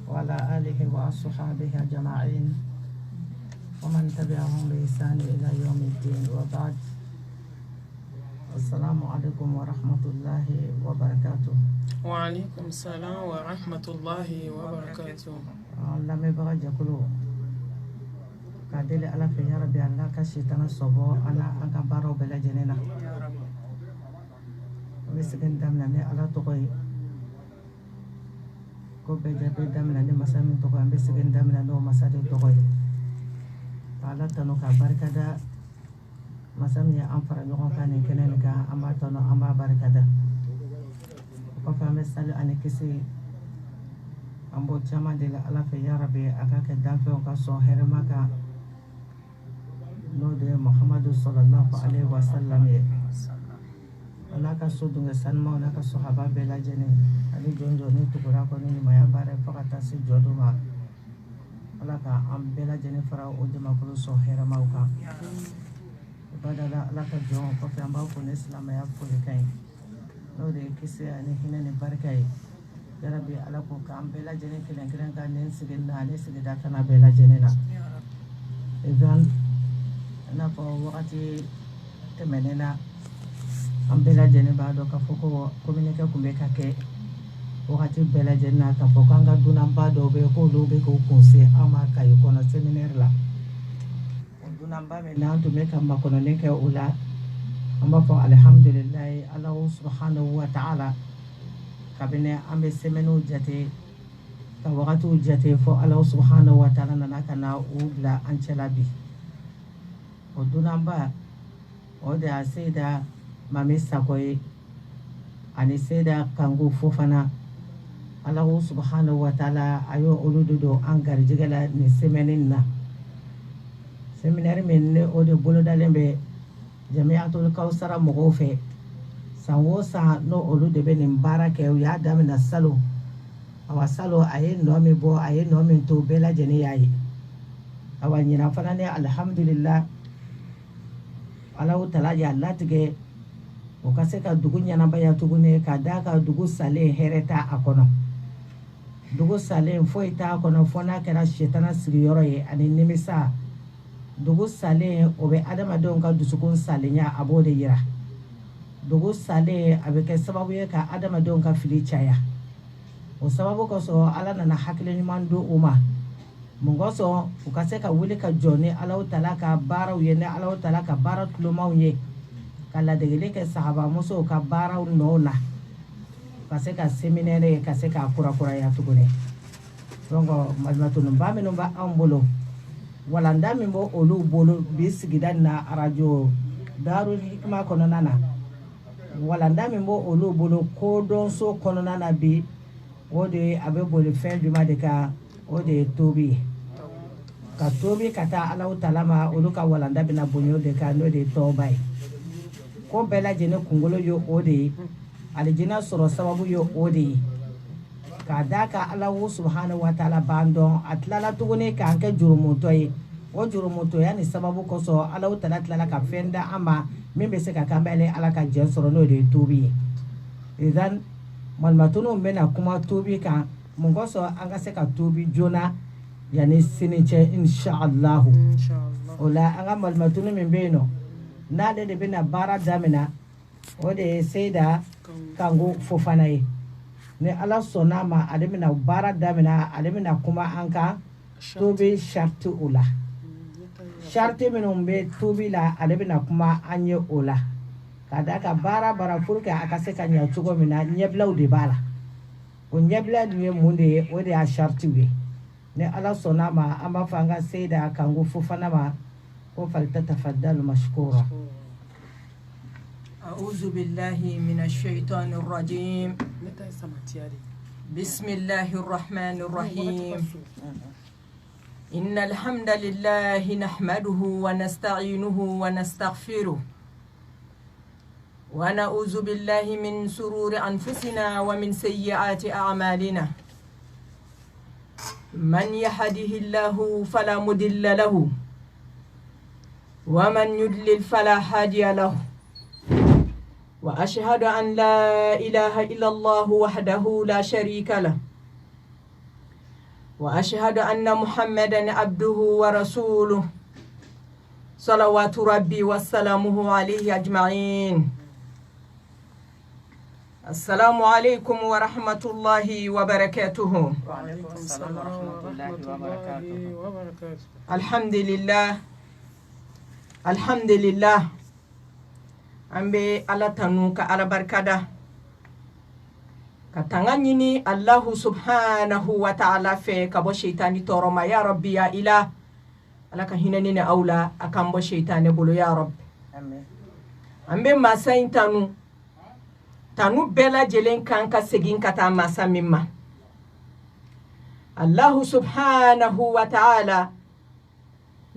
وعلى آله وأصحابه أجمعين ومن تبعهم بإحسان إلى يوم الدين وبعد. السلام عليكم ورحمة الله وبركاته. وعليكم السلام ورحمة الله وبركاته. لم يبغى جكلو كادل على في يا ربي الله كشيطان الصبو أنا أكبر بلا جنينا ويسكن دمنا على تقوي كوبي جابي دمنا لمسامين تقوي بيسكن دمنا لو مسادي تقوي على تنو كبر كذا مسامي أنفر يوم كان يمكننا كأما تنو أما بركة وفهم سال أنا كسي أمبو جماعة دل على في يا ربي أكاك دافع وكسو هرمكا نود محمد صلى الله عليه وسلم ولا كسو دعوة سلمى ولا كسو حباب بلا جنين علي جون جوني تقرأ كوني ما يبارة فقط تسي جودوما ولا كأم بلا جنين فراو أجمع كل سو هرما وكا بدلا لا كجون كفي أمبو كوني إسلام يأكل كاين نود كسي أنا هنا نباركاي يا ربي على كوك أم بلا جنين كلن كلن كان نسجلنا نسجل كنا بلا جنينا إذن أنا فوقتي تمنينا أم بلا جنين بعد كفوكو كومينيكا كومبيكا كي وقتي بلا جنين كفوكو أنغا دونام بعد وبيكو لوبيكو كونسي أما كايوكونا سيمينير لا دونام بعد من توميكا ما كنا نيكا أولا أما فو الحمد لله الله سبحانه وتعالى kabine ambe semenu jate ka wakatu jate fo Allah subhanahu wa ta'ala nana kana ubla ancelabi o dunamba o de aseda mami sakoy ani seda kangu fofana Allah subhanahu wa ta'ala ayo oludodo angar jigala ni semenin na seminari men ne o de bolodalembe jami'atul kausara mogofe sanwo sa no olu de be nin baara kɛ u y'a damina salo awa salo a ye nɔ min bɔ a ye nɔ min to bɛɛ lajɛlen y'a ye awa ɲinan fana ne alhamdulillah Allahu taala y'a latigɛ o ka se ka dugu ɲɛnabaya tuguni ka da ka dugu salen hɛrɛ ta a kɔnɔ dugu salen foyi t'a kɔnɔ fo n'a kɛra sitana sigiyɔrɔ ye ani nimisa dugu salen o bɛ adamadenw ka dusukun salenya a b'o de yira dugu sale a bɛ kɛ sababu ye ka adamadenw ka fili caya o sababu kosɔn ala nana hakili ɲuman di u ma mun kosɔn u ka se ka wuli ka jɔ ni Alahu taala ka baaraw ye ni Alahu taala ka baara tulomaw ye ka ladegeli kɛ sahabamusow ka baaraw nɔw na ka se ka seminɛri ka se ka kurakuraya tuguni donc malimatonunba minnu bɛ anw bolo walanda min bɛ olu bolo bi sigida na arajo Darul Hikma kɔnɔna na walanda min bɔ olu bolo kodɔnso kɔnɔna na bi o de a bɛ boli fɛn juma de kan o de ye tobi ka tobi ka taa Alahu taala ma olu ka walanda bɛna bonya o de kan n'o de ye tɔɔba ye ko bɛɛ lajɛlen kunkolo ye o de ye alijinɛ sɔrɔ sababu ye o de ye k'a d'a kan Alahu subhanahu wa taala b'an dɔn a tilala tuguni k'an kɛ jurumutɔ ye o jurumutɔya ni sababu kosɔn Alahu taala tilala ka fɛn da an ma min bɛ se ka kan bɛɛ ala ka jɛ sɔrɔ n'o de ye tobi ye idan malimatununw bɛna kuma tobi kan mun kosɔn an ka se ka tobi joona yanni sini cɛ inshallahu o la an ka malimatunu min bɛ yen nɔ n'ale de bɛna baara damina o de ye Seyida Kango Fofana ye ni ala sɔnna ma ale bɛna baara damina ale bɛna kuma an kan tobi sharti o la sharti minnu bɛ tobi la ale bɛna kuma an ye o la ka da ka baara pour que a ka se ka ɲɛ cogo min na ɲɛbilaw de b'a la o ɲɛbila dun ye mun de ye o de y'a shartiw ye ni ala sɔnna ma an b'a fɔ an ka Seyida Kango Fofana ma ko falyatafaddalu mashkura. أعوذ بالله من الشيطان الرجيم بسم الله الرحمن الرحيم إن الحمد لله نحمده ونستعينه ونستغفره ونعوذ بالله من شرور أنفسنا ومن سيئات أعمالنا من يهده الله فلا مضل له ومن يضلل فلا هادي له وأشهد أن لا إله إلا الله وحده لا شريك له وأشهد أن محمدا عبده ورسوله صلوات ربي وسلامه عليه أجمعين. السلام عليكم ورحمة الله وبركاته. وعليكم السلام ورحمة الله وبركاته. الحمد لله الحمد لله أمبي على تنوك على بركة katanganyini Allahu subhanahu wa ta'ala fe kabo shaitani toroma ya rabbi ya ilah alaka hinani ne aula akan bo shaitani bolo ya rabbi amen ambe masain tanu bela jelen kan ka segin kata masa mimma Allahu subhanahu wa ta'ala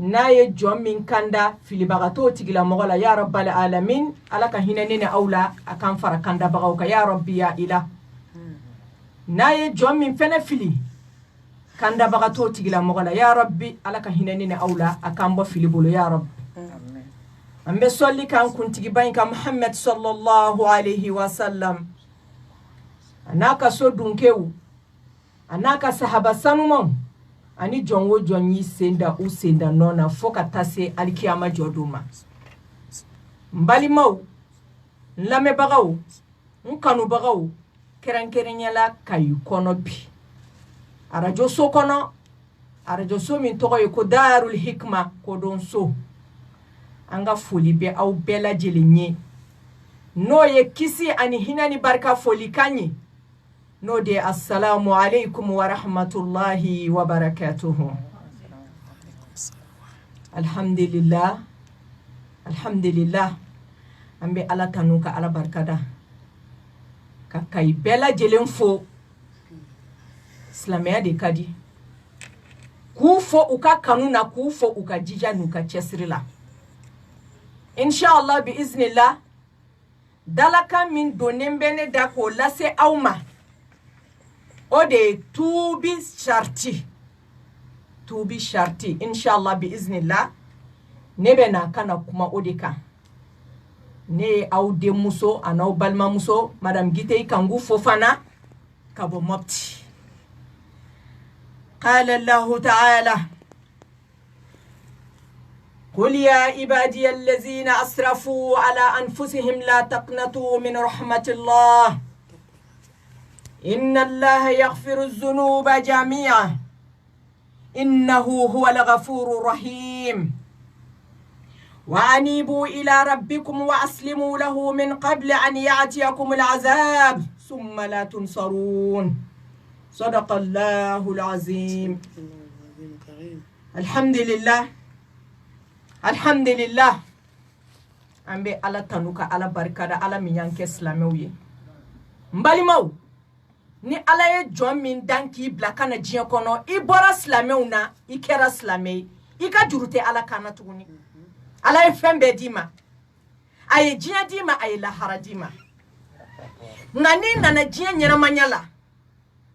naye jomin kanda filibagato tigila mogola ya rabbal alamin alaka hinani ne aula akan fara kanda bagauka ya rabbi ya ilah naye jomin fene fili kanda bagato tigila mogola ya rabbi alaka hinani ne aula akambo fili bolo ya rabbi amen ambe solli kan kuntigi banka Muhammad sallallahu alaihi wasallam anaka so dunkewu anaka sahaba sanumon ani jonwo jonyi senda usenda nona foka tase alkiyama joduma mbali maw lame bagaw nkanu bagaw kerenkerenyala kayu kono bi arajo so kono arajo so min togo ko darul hikma ko don so anga foli be aw bela jelenye no ye kisi ani hinani barka foli kanyi no de assalamu alaikum wa rahmatullahi wa barakatuh. Alhamdulillah alhamdulillah ambe ala tanuka ala barkada kakai bela jelen fo islamaya de kadi ku fo uka kanuna ku fo uka jija nuka chesrila inshallah bi iznillah dalaka min donembene dako lase awma ode tubi sharti inshallah bi iznillah nebe na kana kuma odeka ne aude muso anau balma muso madam gitei kangu fofana kabo mopti qala Allah ta'ala قل يا عبادي الذين أسرفوا على أنفسهم لا تقنطوا من رحمة الله إن الله يغفر الذنوب جميعا إنه هو الغفور الرحيم وأنيبوا إلى ربكم وأسلموا له من قبل أن يأتيكم العذاب ثم لا تنصرون صدق الله العظيم. الحمد لله الحمد لله أمبي على تنوك على بركة على ميانك إسلامي مبالي ni ala ye jɔn min dan k'i bila kana diɲɛ kɔnɔ i bɔra silamɛw na i kɛra silamɛ i ka juru tɛ ala kana tuguni ala ye fɛn bɛɛ d'i ma a ye diɲɛ d'i ma a ye lahara d'i ma nka n'i nana diɲɛ ɲɛnamaya la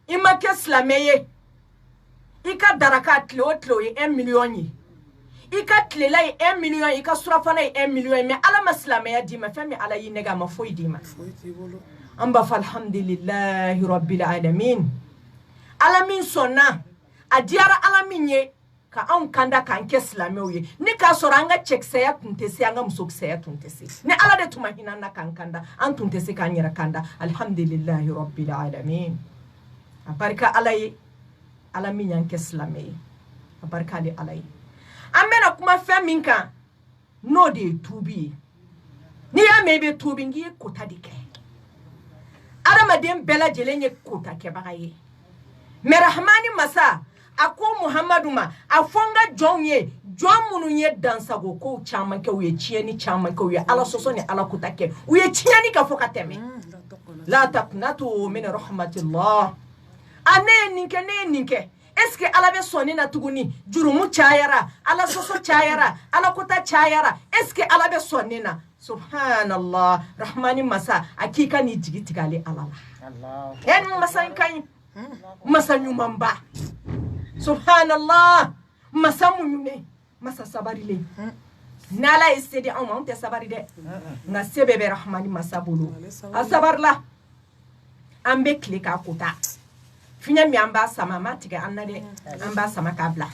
i ma kɛ silamɛ ye i ka daraka tile o tile o ye 1 million ye i ka tilela ye 1 million i ka surafana ye 1 million ye mais ala ma silamɛya d'i ma fɛn min ala y'i nɛgɛ a ma foyi d'i ma amba falhamdulillahi rabbil alamin alamin sonna adiara alamin ye ka an kanda kan ke islamew ye ni ka soro an ga cheksaya tuntese an ga musoksaya tuntese ni ala de tuma hinan na kan kanda an tuntese kan yara kanda alhamdulillahi rabbil alamin abarka alai alamin yan ke islame abarka de alai amena kuma faminka no de tubi ni ya mebe tubingi ko tadike Aramadem bela jelenye kota kebagaye. Merahmani masa ako Muhammadu ma afonga jonye jomunye dansago ko chamanke uye chieni chamanke uye ala sosoni ala kutake uye chieni ka foka teme. La taqnatu min rahmatillah. Ane ninke eske ala be soni na tuguni jurumu chayara ala soso chayara ala kuta chayara eske ala be soni na subhanallah rahmani masa akika ni jigitigale alala Allah en masa kan masa nyumamba subhanallah masa munyune masa sabarile nala istedi on te sabari de na sebebe rahmani masa bulu asabarla ambe klika kota finya mi amba sama matiga annade amba sama kabla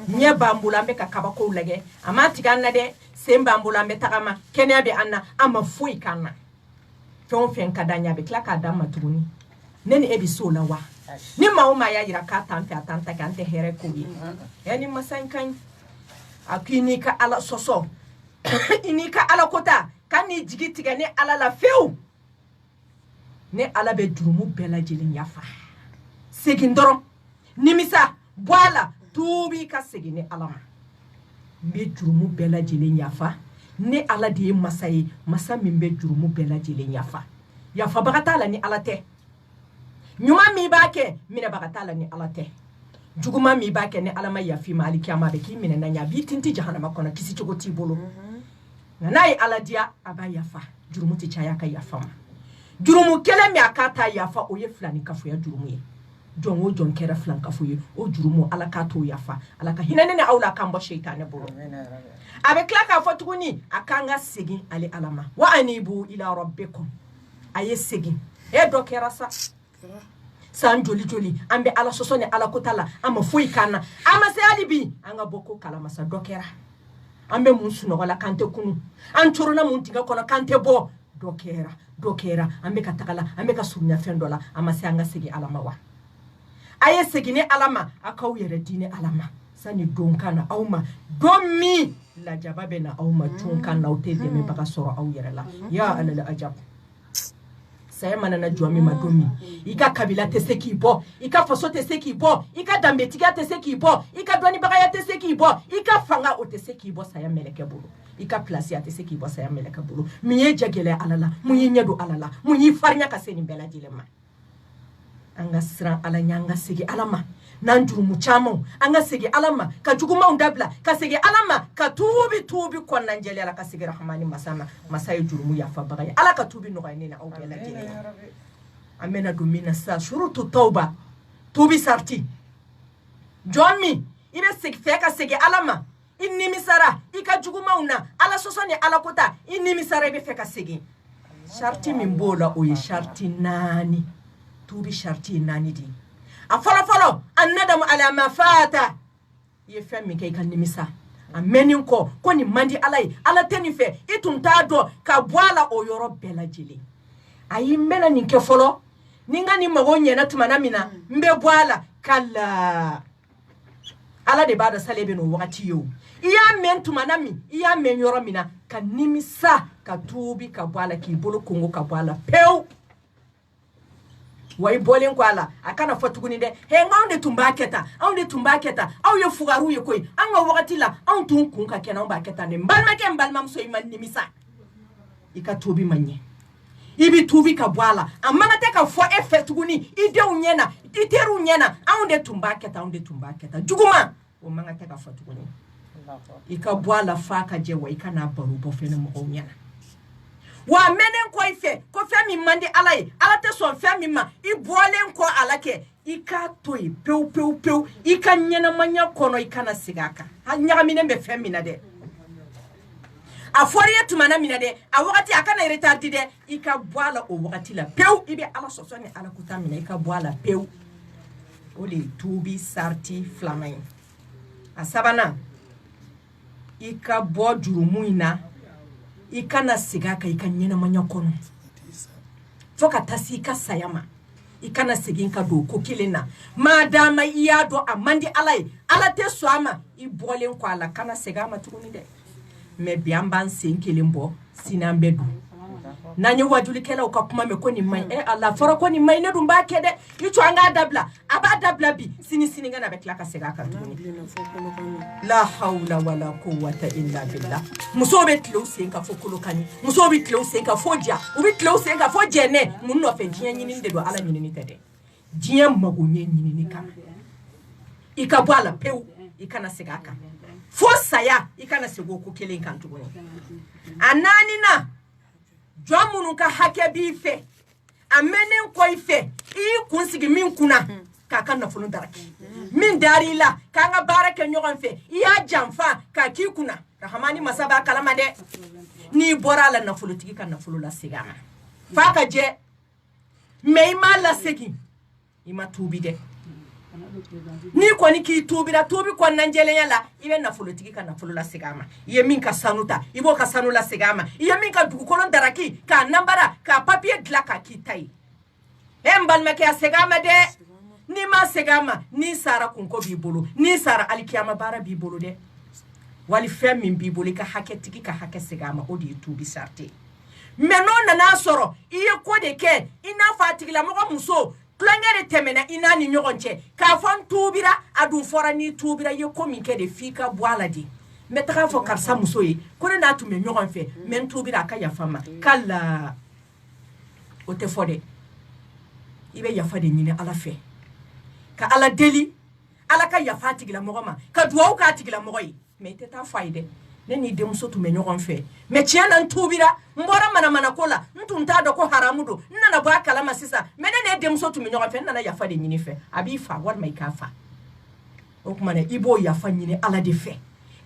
nya bambula be ka kabako lege amatiga annade semba mbula be tagama kenya be anna ama foi kana fen kadanya be klaka dama tuguni neni ebi sola wa ni mauma ya yira ka tante atanta kante here ko yi yani masankan akini ka ala soso inika ala kota kani jigitiga ni ala la feu ne ala be durumu bela jilin yafa segin doron nimisa bwala tubi ka segin ala ma be durumu bela jilin yafa ne ala de masayi masa min be durumu bela jilin yafa bagatala ni ala te nyuma mi bake mina bagatala ni ala te juguma mi bake ne ala ma yafi maliki ama be ki mina na nya bi tinti jahannama kono kisi chogoti bolo nanayi ala dia aba yafa jurumu ti chaya ka yafa ma jurumu kele mi akata yafa oye flani kafu ya jurumu ye jongo jon kera flan kafu ye o jurumu ala ka to yafa ala ka hinane ne awla kan bo shaytane bolo abe klaka fatuguni akanga segi ali alama wa anibu ila rabbikum aye segi e do kera sa san joli ambe ala sosone ala kotala ama foi kana ama se alibi anga boko kala masa do kera ambe munsu no wala kante kunu an chorona muntiga kono kante bo do kera ambe katakala ambe ka sunya fendola ama se anga segi alama wa aye segi ne alama akaw yere dine alama sani donkana awma domi la jababe na awma chunkana utede me baka soro aw yere la ya alal ajab saya manana juami madomi ika kabila teseki bo ika foso teseki bo ika dambetiga teseki bo ika doni bagaya teseki bo ika fanga o teseki bo saya meleke bulu ika place ya teseki bo saya meleke bulu miye jagele alala muyi nyedo alala muyi farnya kaseni bela dilema anga sra ala nyanga sigi alama nanjuru muchamo anga sigi alama ka juguma undabla ka sigi alama ka tubi ko nanjele ala ka sigi rahmani masama masayi jurumu ya fa bagay ala ka tubi no gaynina aw bela jele amena dumina sa shurutu tauba tubi sarti jomi ibe sigi fe ka sigi alama inni misara ika juguma una ala sosoni ala kota inni misara ibe fe ka sigi sharti mimbola oyi sharti nani tubi sharti nani di afala annadam ala ma fata ye femi kay kan nimisa amenin ko ni mandi alai ala tenife itunta do ka bwala o yoro bela jili ayi mena ninke folo ninga ni magonye na tumana mina mbe bwala kala ala de bada salebe no wakati yo iya men tumana mi iya men yoro mina kan nimisa ka tubi ka bwala ki bolo kongo ka bwala pew way bolen ko ala akana fatuguni de he ngawde tumbaketa aw ye fugaru ye koy anga wakati la an tun kun ka kenan ba keta ne mbalma so iman nimisa ika tubi manye ibi tubi ka bwala amana te ka fo effetuguni ide unyena iteru nyena awde tumbaketa juguma o manga te ka fatuguni ika bwala faka je wa ika na baru bo fene mo nyena wa menen ko ife ko femi mandi alai ala te so femi ma i bolen ko alake ika toy pew ika nyena manya kono ikana sigaka ha nyaga minen be femi na de aforiye tumana mina de a wakati akana retardi de ika boala o wakati la pew ibe ala sosoni ala kutamina ika boala pew oli tubi sarti flamay asabana ika bo jurumuina ikana sigaka ikanyena manyakono foka tasika sayama ikana siginka do ko kilena madama iyado amandi alai ala te soama ibolen ko ala kana sigama tukuni de me biamba nsenkelembo sinambedu nanyo wajuli kela ukakuma me koni mai ala fara koni mai ne dumba kede yicho anga dabla aba dabla bi sini ngana be klaka sigaka tukuni la hawla wala quwwata illa billah musobe tlo senka fokolo kani musobe tlo senka fodia ubi tlo senka fojene munno fe diyan nyini de do ala nyini tede diyan magonye nyini kama ikabwala peu ikana sigaka fosaya ikana sego ko kelen kan tukuni anani na jomunu ka hake bife amenen ko ife i kunsigi min kuna kaka na fulu daraki min darila kanga baraka nyogon fe iya jamfa ka ki kuna rahmani masaba kalama de ni borala na fulu tigi kan na fulu la sigama faka je meima la segi ima tubi de ni kɔni k'i tuubira tuubi kɔnɔna jɛlenya la i bɛ nafolotigi ka nafolo la segin a ma i ye min ka sanu ta i b'o ka sanu la segin a ma i ye min ka dugukolo daraki k'a nambara k'a papiye dilan k'a k'i ta ye n balimakɛ a segin a ma dɛ n'i ma segin a ma n'i sara kunko b'i bolo n'i sara alikiyama baara b'i bolo dɛ wali fɛn min b'i bolo i ka hakɛtigi ka hakɛ segin a ma o de ye tuubi sarite mais n'o nana sɔrɔ i ye ko de kɛ i n'a fɔ a tigilamɔgɔ muso tulonkɛ de tɛmɛna i n'a ni ɲɔgɔn cɛ k'a fɔ n tuubira a dun fɔra n'i tuubira i ye ko min kɛ de f'i ka bɔ a la de n bɛ taga fɔ karisa muso ye ko ne n'a tun bɛ ɲɔgɔn fɛ mais n tuubira a ka yafa n ma kala o tɛ fɔ dɛ i bɛ yafa de ɲini ala fɛ ka ala deli ala ka yafa a tigilamɔgɔ ma ka duwawu k'a tigilamɔgɔ ye mais i tɛ taa fɔ a ye dɛ ne n'i denmuso tun bɛ ɲɔgɔn fɛ mais tiɲɛ na n tuubira n bɔra manamana ko la n tun t'a dɔn ko haramu don n nana bɔ a kalama sisan mais ne n'e denmuso tun bɛ ɲɔgɔn fɛ n nana yafa de ɲini fɛ a b'i fa walima i k'a fa o tuma na i b'o yafa ɲini ala de fɛ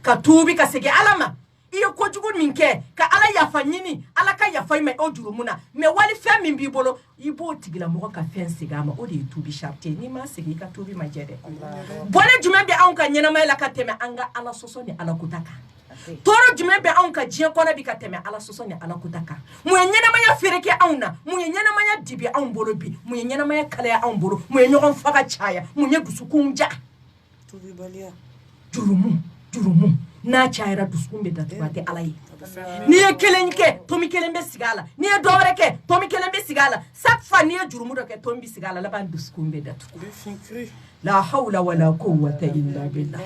ka tuubi ka segin ala ma i ye kojugu min kɛ ka ala yafa ɲini ala ka yafa i ma o jurumu na mais wali fɛn min b'i bolo i b'o tigilamɔgɔ ka fɛn segin a ma o de ye tuubi sarite n'i ma segin i ka tuubi ma jɛ dɛ bɔnɛ jumɛn bɛ anw ka ɲɛnamaya la ka tɛmɛ an ka ala sɔsɔ ni ala kota kan tɔɔrɔ jumɛn bɛ anw ka diɲɛ kɔnɔ bi ka tɛmɛ ala sɔsɔ ni ala kota kan mun ye ɲɛnamaya feereke anw na mun ye ɲɛnamaya dibi anw bolo bi mun ye ɲɛnamaya kalaya anw bolo mun ye ɲɔgɔn faga caya mun ye dusukun ja jurumu n'a cayara dusukun bɛ datugu a tɛ ala ye n'i ye kelen kɛ tomi kelen bɛ sigi a la n'i ye dɔ wɛrɛ kɛ tomi kelen bɛ sigi a la chaque fois n'i ye jurumu dɔ kɛ tomi bɛ sigi a la laban dusukun bɛ datugu la hawla wala quwwata illa billah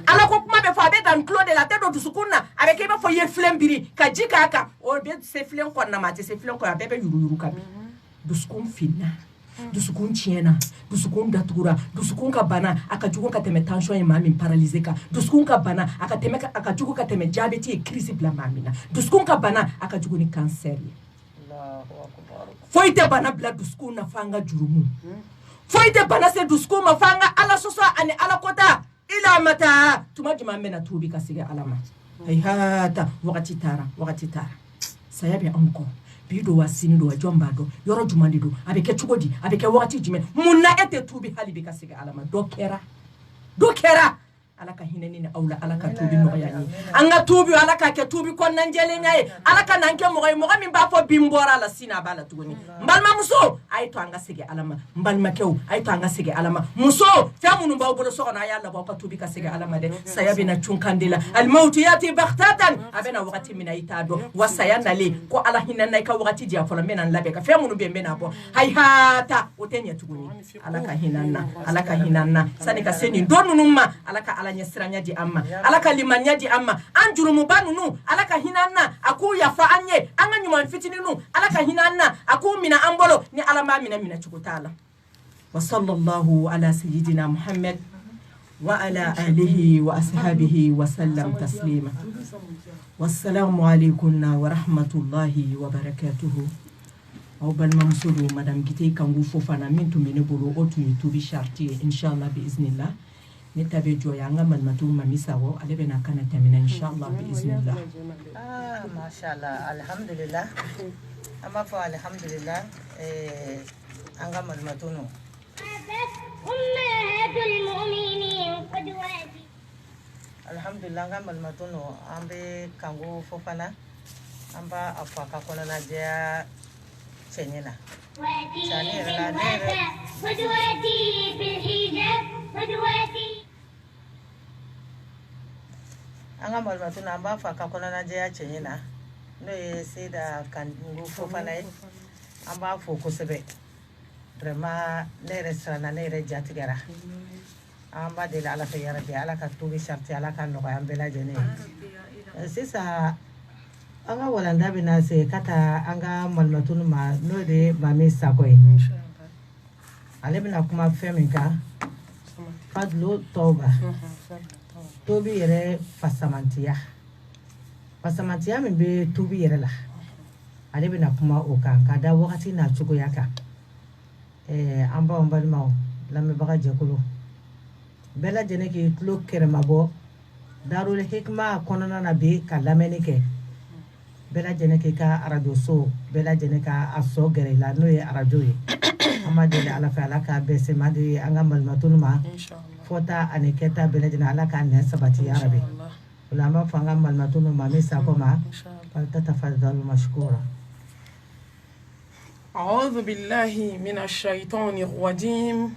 ala ko kuma bɛ fɔ a bɛ dan tulo de la a tɛ don dusukun na a bɛ kɛ i b'a fɔ i ye filen biri ka ji k'a kan o bɛ se filen kɔnɔna ma a tɛ se filen kɔnɔ a bɛɛ bɛ yuruyuru ka bin dusukun finna dusukun tiɲɛna dusukun datugura dusukun ka bana a ka jugu ka tɛmɛ tension ye maa min paralyser kan dusukun ka bana a ka jugu ka tɛmɛ diabète ye crise bila maa min na dusukun ka bana a ka jugu ni cancer ye foyi tɛ bana bila dusukun na f'an ka jurumu foyi tɛ bana se dusukun ma f'an ka ala sɔsɔ ani ala kota ila mata tuma jumɛn bɛna tuubi ka segin ala ma hayata wagati taara saya bɛ anw kɔ bi do wa sini do wa jɔn b'a dɔn yɔrɔ jumɛn de do a bɛ kɛ cogo di a bɛ kɛ wagati jumɛn mun na e tɛ tuubi hali bi ka segin ala ma dɔ kɛra ala ka hinɛ ni aw la ala ka tuubi nɔgɔya ye an ka tuubi ala ka kɛ tuubi kɔnɔna jɛlenya ye ala ka n'an kɛ mɔgɔ ye mɔgɔ min b'a fɔ bi n bɔra a la sini a b'a la tuguni n balimamuso a ye to an ka segin ala ma n balimakɛw a ye to an ka segin ala ma muso fɛn minnu b'aw bolo so kɔnɔ a y'a labɔ aw ka tuubi ka segin ala ma dɛ saya bɛna cun kan de la alimawutu yati baghtatan a bɛna wagati min na i t'a dɔn wa saya nalen ko ala hinɛ na i ka wagati diya fɔlɔ n bɛna n labɛn ka fɛn minnu bɛ yen n bɛna bɔ hayihata o tɛ ɲɛ tuguni ala ka hinɛ n na sani ka se nin don ninnu ma ala ka ala ɲɛ siranya di an ma ala ka limaniya di an ma an jurumuba ninnu ala ka hinɛ an na a k'u yafa an ye an ka ɲuman fitininw ala ka hinɛ an na a k'u minɛ an bolo ni ala m'a minɛ cogo t'a la wa sallallahu ala sayyidina muhammad wa ala alihi wa ashabihi wa sallam taslima wassalamu alaikum wa rahmatullahi wa barakatuhu aw balimamuso do madame Gite Kangu Fofana min tun bɛ ne bolo o tun ye tuubi sariti ye inshallah bi iznillah ne ta bɛ jɔya an ka malimatu Mami Sawo ale bɛna kana tɛmɛna inshallah bi iznillah mashallah alhamdulillah an b'a fɔ alhamdulillah an ka malimatu no alhamdulillah an ka malimatu no an bɛ Kangu Fofana an b'a a fɔ a ka kɔnɔna jɛya cɛɲɛ na sani yɛrɛ la ne yɛrɛ an ka malimatu no an b'a fɔ a ka kɔnɔna jɛya cɛɲɛ na n'o ye Seyida Kangu Fofana ye an b'a fɔ kosɛbɛ vraiment ne yɛrɛ siranna ne yɛrɛ jatigɛra an b'a deli ala fɛ yarabi ala ka tuubi sariti ala ka nɔgɔya an bɛɛ lajɛlen ye sisan an ka walanda bɛna se ka taa an ka malimatu ma n'o de ye Mami Sakɔ ye ale bɛna kuma fɛn min kan fadlu tɔba tuubi yɛrɛ fasamantiya min bɛ tuubi yɛrɛ la ale bɛna kuma o kan ka da wagati n'a cogoya kan an b'aw balimaw lamɛnbaga jɛkulu bɛɛ lajɛlen k'i tulo kɛrɛmabɔ Darul Hikma kɔnɔna na bi ka lamɛnni kɛ bɛɛ lajɛlen k'i ka arajo so bɛɛ lajɛlen ka a sɔ gɛrɛ i la n'o ye arajo ye amma deli ala fa ala ka bese madi anga malmatunu ma inshallah fota ani keta belejina ala ka ne sabati ya rabbi ulama fanga malmatunu ma misa koma فلتتفضل مشكورا. أعوذ بالله من الشيطان الرجيم.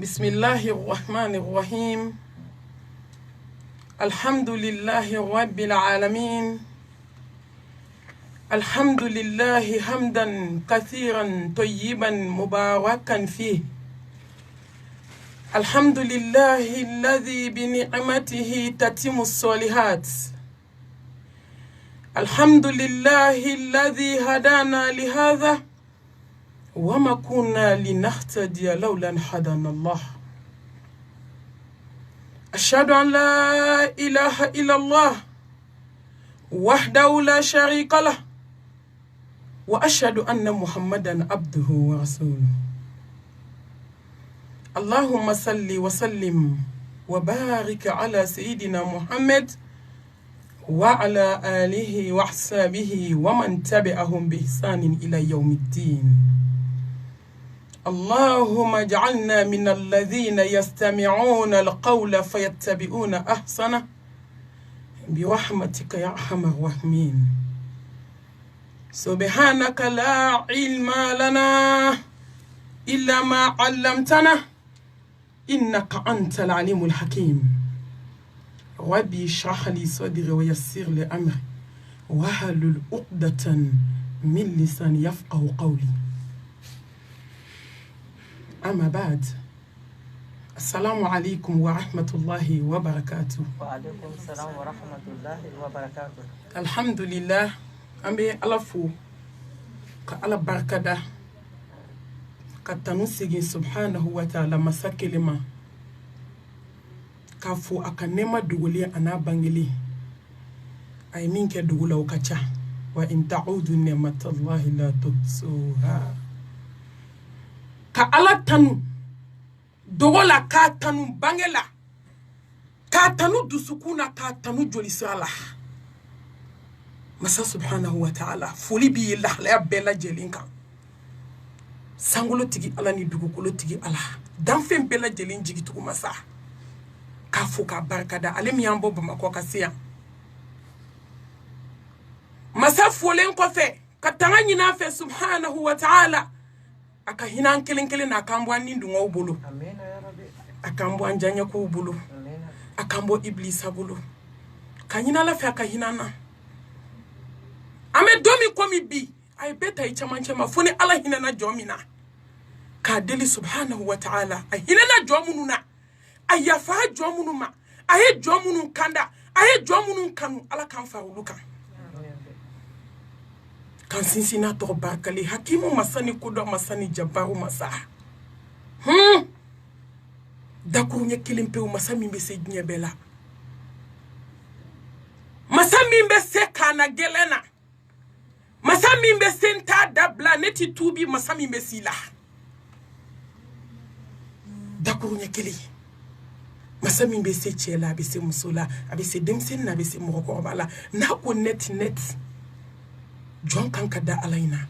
بسم الله الرحمن الرحيم. الحمد لله رب العالمين. الحمد لله حمدا كثيرا طيبا مباركا فيه. الحمد لله الذي بنعمته تتم الصالحات. الحمد لله الذي هدانا لهذا وما كنا لنهتدي لولا أن هدانا الله. أشهد أن لا إله إلا الله وحده لا شريك له وأشهد أن محمدا عبده ورسوله. اللهم صل وسلم وبارك على سيدنا محمد وعلى آله وأصحابه ومن تبعهم بإحسان إلى يوم الدين. اللهم اجعلنا من الذين يستمعون القول فيتبعون أحسنه برحمتك يا أرحم الراحمين. سبحانك لا علم لنا إلا ما علمتنا إنك أنت العليم الحكيم. ربي اشرح لي صدري ويسر لي أمري واحلل عقدة من لساني يفقهوا قولي. أما بعد السلام عليكم ورحمة الله وبركاته. وعليكم السلام ورحمة الله وبركاته. الحمد لله أمي ألفو كألا بركة كتنسي سبحانه وتعالى مساكلما kafu akanema duguli anabangili ay minke dugula ukacha wa in ta'udu ni'matallahi la tuhsuha. Ka ala tanu dogola ka tanu bangela ka tanu dusukuna ka tanu jolisala masa subhanahu wa ta'ala fuli bi la bela jelinka sangulo tigi ala ni dugukulo tigi ala danfen bela jelin jigi tugu masa kafuka barkada alimi yambo bamako kasiya masa folen ko fe katanga nyina fe subhanahu wa ta'ala aka hinan kelen na kambo nindu ngobulu Amen ya rabbi. akambo anjanya ko bulu Amen. akambo iblisa bulu kanyina la fe aka hinana ame domi komi bi ay beta i chamanchema funi ala hinana jomina ka deli subhanahu wa ta'ala ay hinana jomununa ayafa jomunu ma aye jomunu kanda aye jomunu kanu ala kan fauluka kan sinsina to barkali hakimu masani kudo masani jabaru masa dakuru nye kilimpe masami mbese nyebela masami mbese kana gelena masami mbese nta dabla neti tubi masami mbese la dakuru nye kili masami mbese chela bese musula abese demsen na bese moko bala na ko net jon kanka da alaina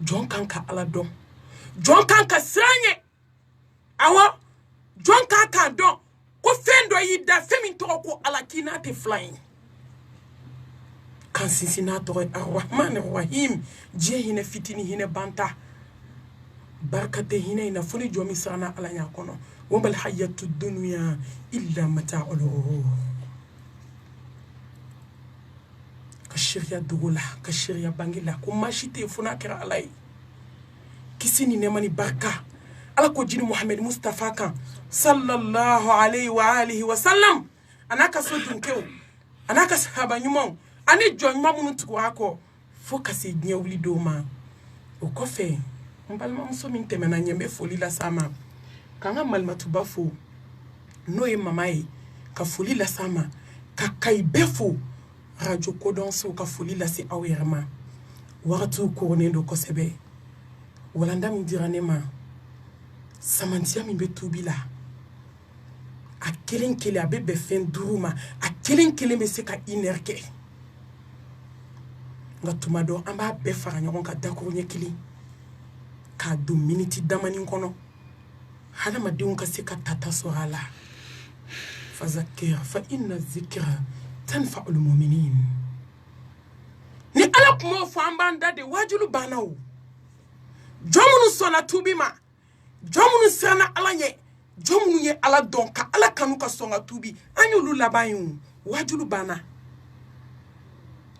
jon kanka alado jon kanka sanye awa jon kanka do ko fendo yida femi to ko alakina te flying kan sinsina to arrahman arrahim je hina fitini hina banta barkate hina ina funi jomi sana alanya kono وما الحياة الدنيا إلا متاع الغرور. كشريا دولا كشريا بانجلا كما شتي فناكر علي كسيني نماني بركة على كوجين محمد مصطفى كان صلى الله عليه وآله وسلم أنا كسودن كيو أنا كسحابا يمون أنا جون ما منتقواكو فوكسي نيولي دوما وكوفي مبالما مسومين تمنا نيمي فولي لا ساما kanga malmatubafu noye mamaye ka foli la sama ka kaibefo radio kodonso ka foli la si awirama waratu koronendo kosebe walanda mi diranema samantia mi betubila a kelen kele abebe fen duruma a kelen kele me se ka inerke ngatumado amba be fara nyon ka dakoro nyekili k'a don miniti damani kɔnɔ hadamadenw ka se ka tata sɔrɔ a la fazakir fa inna zikra tanfa'ul mu'minin ni ala kuma fɔ an b'an da de wajulu banna o jɔn minnu sɔnna tubi ma jɔn minnu siranna ala ɲɛ jɔn minnu ye ala dɔn ka ala kanu ka sɔn ka tubi an y'olu laban ye o wajulu banna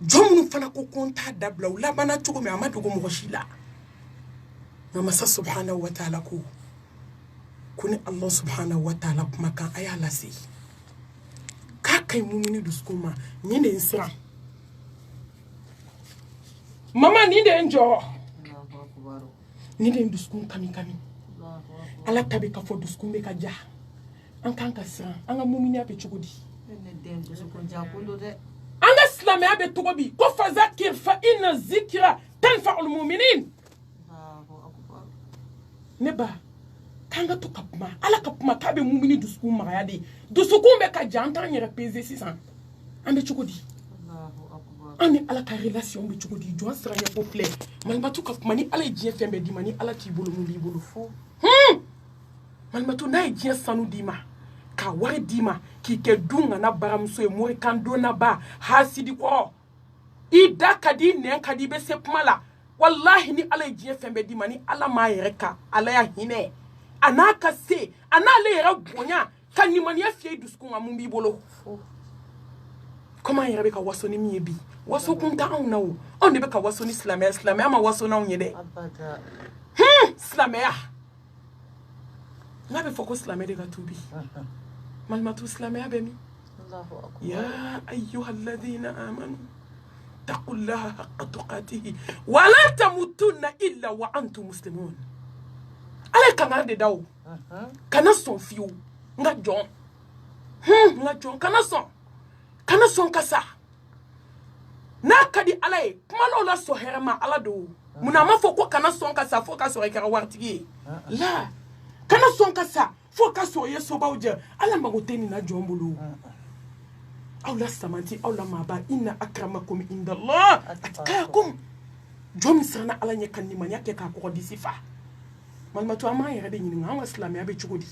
jɔn minnu fana ko n t'a dabila u labanna cogo min a ma dogo mɔgɔ si la nka masa subhanahu wa ta'ala ko ni Allah subhanahu wa ta'ala kumakan a y'a lase k'a ka ɲi mumini dusukun ma nin de ye n siran mama nin de ye n jɔrɔ nin de ye n dusukun kami kami ala ta bɛ ka fɔ dusukun bɛ ka ja an kan ka siran an ka muminiya bɛ cogo di an ka silamɛya bɛ cogo bi ko fazakir fa inna zikra tanfa'ul mu'minin ne ba kan ka to ka kuma ala ka kuma k'a bɛ mumini dusukun magaya de dusukun bɛ ka ja an t'an yɛrɛ peze sisan an bɛ cogo di an ni ala ka relation bɛ cogo di jɔn siranya ko filɛ malimatu ka kuma ni ala ye diɲɛ fɛn bɛɛ d'i ma ni ala t'i bolo mun b'i bolo malimatu n'a ye diɲɛ sanu d'i ma ka wari d'i ma k'i kɛ du ŋana baramuso ye morikan donna ba hasidi kɔrɔ i da ka di nɛn ka di i bɛ se kuma la wallahi ni ala ye diɲɛ fɛn bɛɛ d'i ma ni ala m'a yɛrɛ ka ala ya hinɛ a n'a ka se a n'ale yɛrɛ bonya ka nimaniya fiyɛ i dusukun kan mun b'i bolo komi an yɛrɛ bɛ ka waso ni min ye bi waso kun tɛ anw na o anw de bɛ ka waso ni silamɛya silamɛya ma waso n'anw ye dɛ silamɛya n'a bɛ fɔ ko silamɛ de ka tubi malimatu silamɛya bɛ min ya ayyuhalladhina amanu taqullaha haqqa tuqatihi wa la tamutunna illa wa antum muslimun ala ye kangari de da o kana sɔn fiyewu n ka jɔn kana sɔn ka sa n'a ka di ala ye kuma dɔw la sɔn hɛrɛ ma ala do munna a ma fɔ ko kana sɔn ka sa fo ka sɔrɔ i kɛra waritigi ye la kana sɔn ka sa fo ka sɔrɔ i ye sobaw jɛ ala mago tɛ nin na jɔn bolo aw la samanti aw la maaba inna akramakum indallah atqakum jɔn min siranna ala ɲɛ ka nimaniya kɛ k'a kɔgɔ disi fa malimatu an m'an yɛrɛ de ɲininka an ka silamɛya bɛ cogo di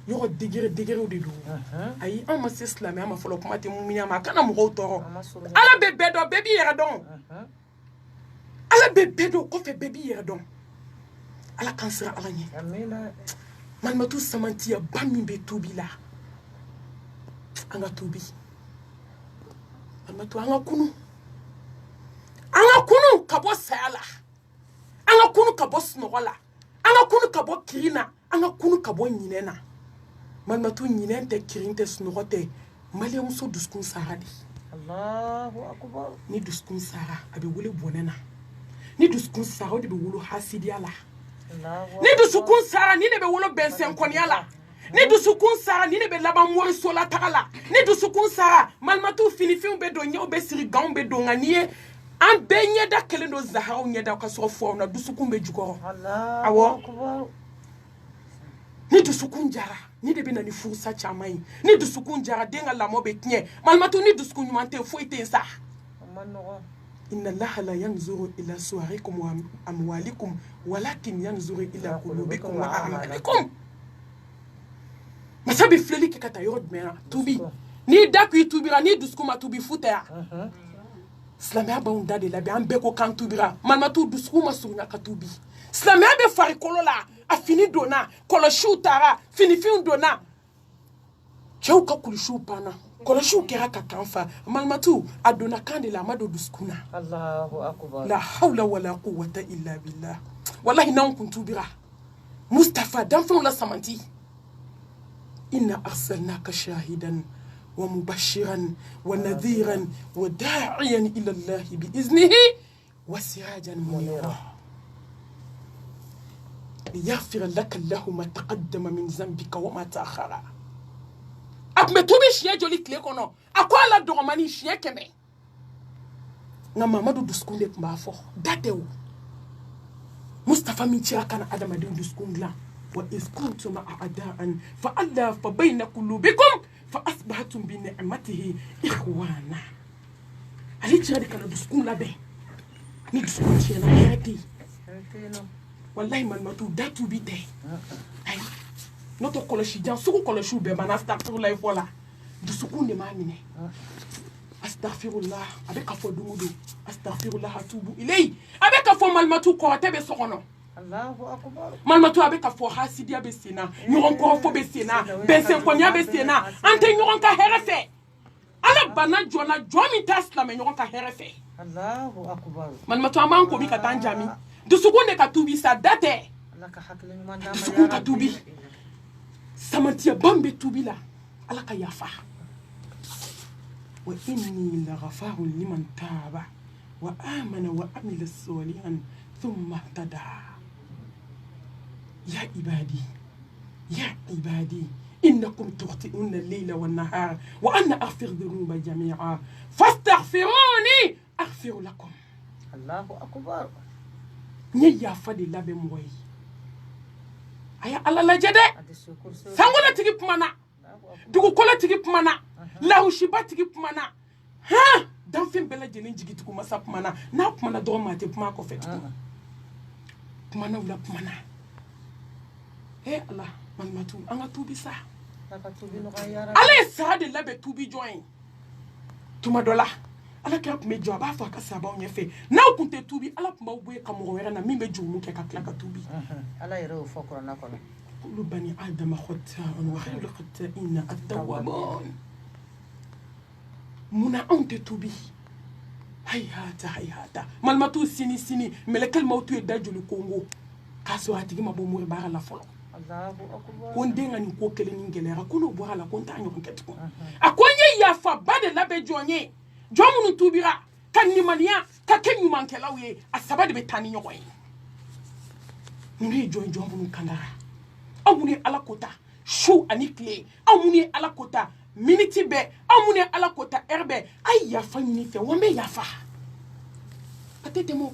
yɔrɔ degerew de don ayi an ma se silamɛya ma fɔlɔ kuma tɛ muminiya ma a kana mɔgɔw tɔɔrɔ ala bɛ bɛɛ dɔn bɛɛ b'i yɛrɛ dɔn ala bɛ bɛɛ dɔn kɔfɛ bɛɛ b'i yɛrɛ dɔn ala k'an siran ala ɲɛ malimatu samantiya ba min bɛ tubi la an ka tubi malimatu an ka kunu ka bɔ saya la an ka kunu ka bɔ sunɔgɔ la an ka kunu ka bɔ kirin na an ka kunu ka bɔ ɲinɛ na malimatu ɲinɛ tɛ kirin tɛ sunɔgɔ tɛ maliyɛnmuso dusukun sara de ni dusukun sara a bɛ wele bɔnɛ na ni dusukun sara o de bɛ wolo hasidiya la ni dusukun sara ni de bɛ wolo bɛnsɛnkɔniya la ni dusukun sara ni de bɛ laban moriso la taga la ni dusukun sara malimatu finifɛnw bɛ don ɲɛw bɛ siri ganw bɛ don nka n'i ye an bɛɛ ɲɛda kelen don zaharaw ɲɛda ka sɔrɔ fɔ na dusukun bɛ jukɔrɔ awɔ ni dusukun jara ni de bɛ na ni furusa caman ye ni dusukun jara den ka lamɔ bɛ tiɲɛ malimatu ni dusukun ɲuman tɛ foyi tɛ sa inna allaha la yanzuru ila suwarikum wa amwalikum walakin yanzuru ila qulubikum wa a'malikum masa bɛ filɛli kɛ ka taa yɔrɔ jumɛn na tubi n'i da k'i tubira n'i dusukun ma tubi fu tɛ ya silamɛya b'anw da de la bi an bɛɛ ko k'an tubira malimatu dusukun ma surunya ka tubi silamɛya bɛ farikolo la a fini donna kɔlɔsiw taara finifɛnw donna cɛw ka kulusiw panna kɔlɔsiw kɛra ka kan fa malimatu a donna kan de la a ma don dusukun na la hawla wala quwwata illa billah wallahi n'anw kun tubira mustafa danfɛnw la samanti inna arsalnaka shahidan ومبشرا ونذيرا وداعيا إلى الله بإذنه وسراجا منيرا ليغفر لك الله ما تقدم من ذنبك وما تأخر أكمتوبي شيء جولي كليكونا أقوى دوغماني شيء كمي نما مدو دسكون لك مافو داتيو مصطفى من كان أدم دين دسكون لا وإذ كنتم أعداء فألف بين قلوبكم فأصبحتم بنعمته إخوانا علي تشاري كان دسكون لابي ni dusukun tiɲɛna hɛrɛ tɛ yen wallahi malimatu da tubi tɛ ayi n'o tɛ kɔlɔsi jan sugu kɔlɔsiw bɛɛ banna astagfirullah fɔ la dusukun de m'a minɛ astagfirullah a bɛ ka fɔ don o don astagfirullah atubu ilayi a bɛ ka fɔ malimatu kɔrɔtɛ bɛ so kɔnɔ malimatu a bɛ ka fɔ hasidiya bɛ sen na ɲɔgɔn kɔrɔfɔ bɛ sen na bɛnsɛnkɔniya bɛ sen na an tɛ ɲɔgɔn ka hɛrɛ fɛ ala bana jɔnna jɔn min t'a silamɛ ɲɔgɔn ka hɛrɛ fɛ malimatu an b'an ko bi ka taa an jaabi dusukun de ka tubi sa da tɛ dusukun ka tubi samatiyɛban bɛ tubi la ala ka yafa wa inni lagafarun liman taba wa amana wa amila salihan thumma ihtada ya ibadi إنكم تخطئون الليل والنهار وأنا أغفر ذنوب جميعا فاستغفروني أغفر لكم الله أكبر نيا فدي لابي موي أيا الله لا جدة سانغولا تيجي بمانا دوغو كولا تيجي بمانا لاو شيبا تيجي بمانا ها دام فين بلا جنين جيجي تكو مسا بمانا نا بمانا دو ما تي بما كو فيت بمانا ولا بمانا إيه الله من ما توب أنا توبي صح ala sa de labe tubi join tuma dola ala ka me jo ba fa ka saba onye fe na ku te tubi ala pamba boye ka mo wera na mi be jo mu ke ka klaka tubi ala yere o fokoro na kono kullu bani adam khata'un wa khayrul khata'in at-tawwabun muna ante tubi hayata malmatu sini melekal mautu e dajulu kongo kaso hatigi mabo mo bara la folo ko ndenga ni ko kelen ni ngelera ko no bora la ko nta nyo ketuko akonye ya fa bade labe jonye jomunu tubira kan ni mania ka kenyu mankela we asabade betani nyokoy ni jomunu kandara amuni alakota shu anikle amuni alakota miniti be amuni alakota erbe ay ya fa ni fe wambe ya fa atete mo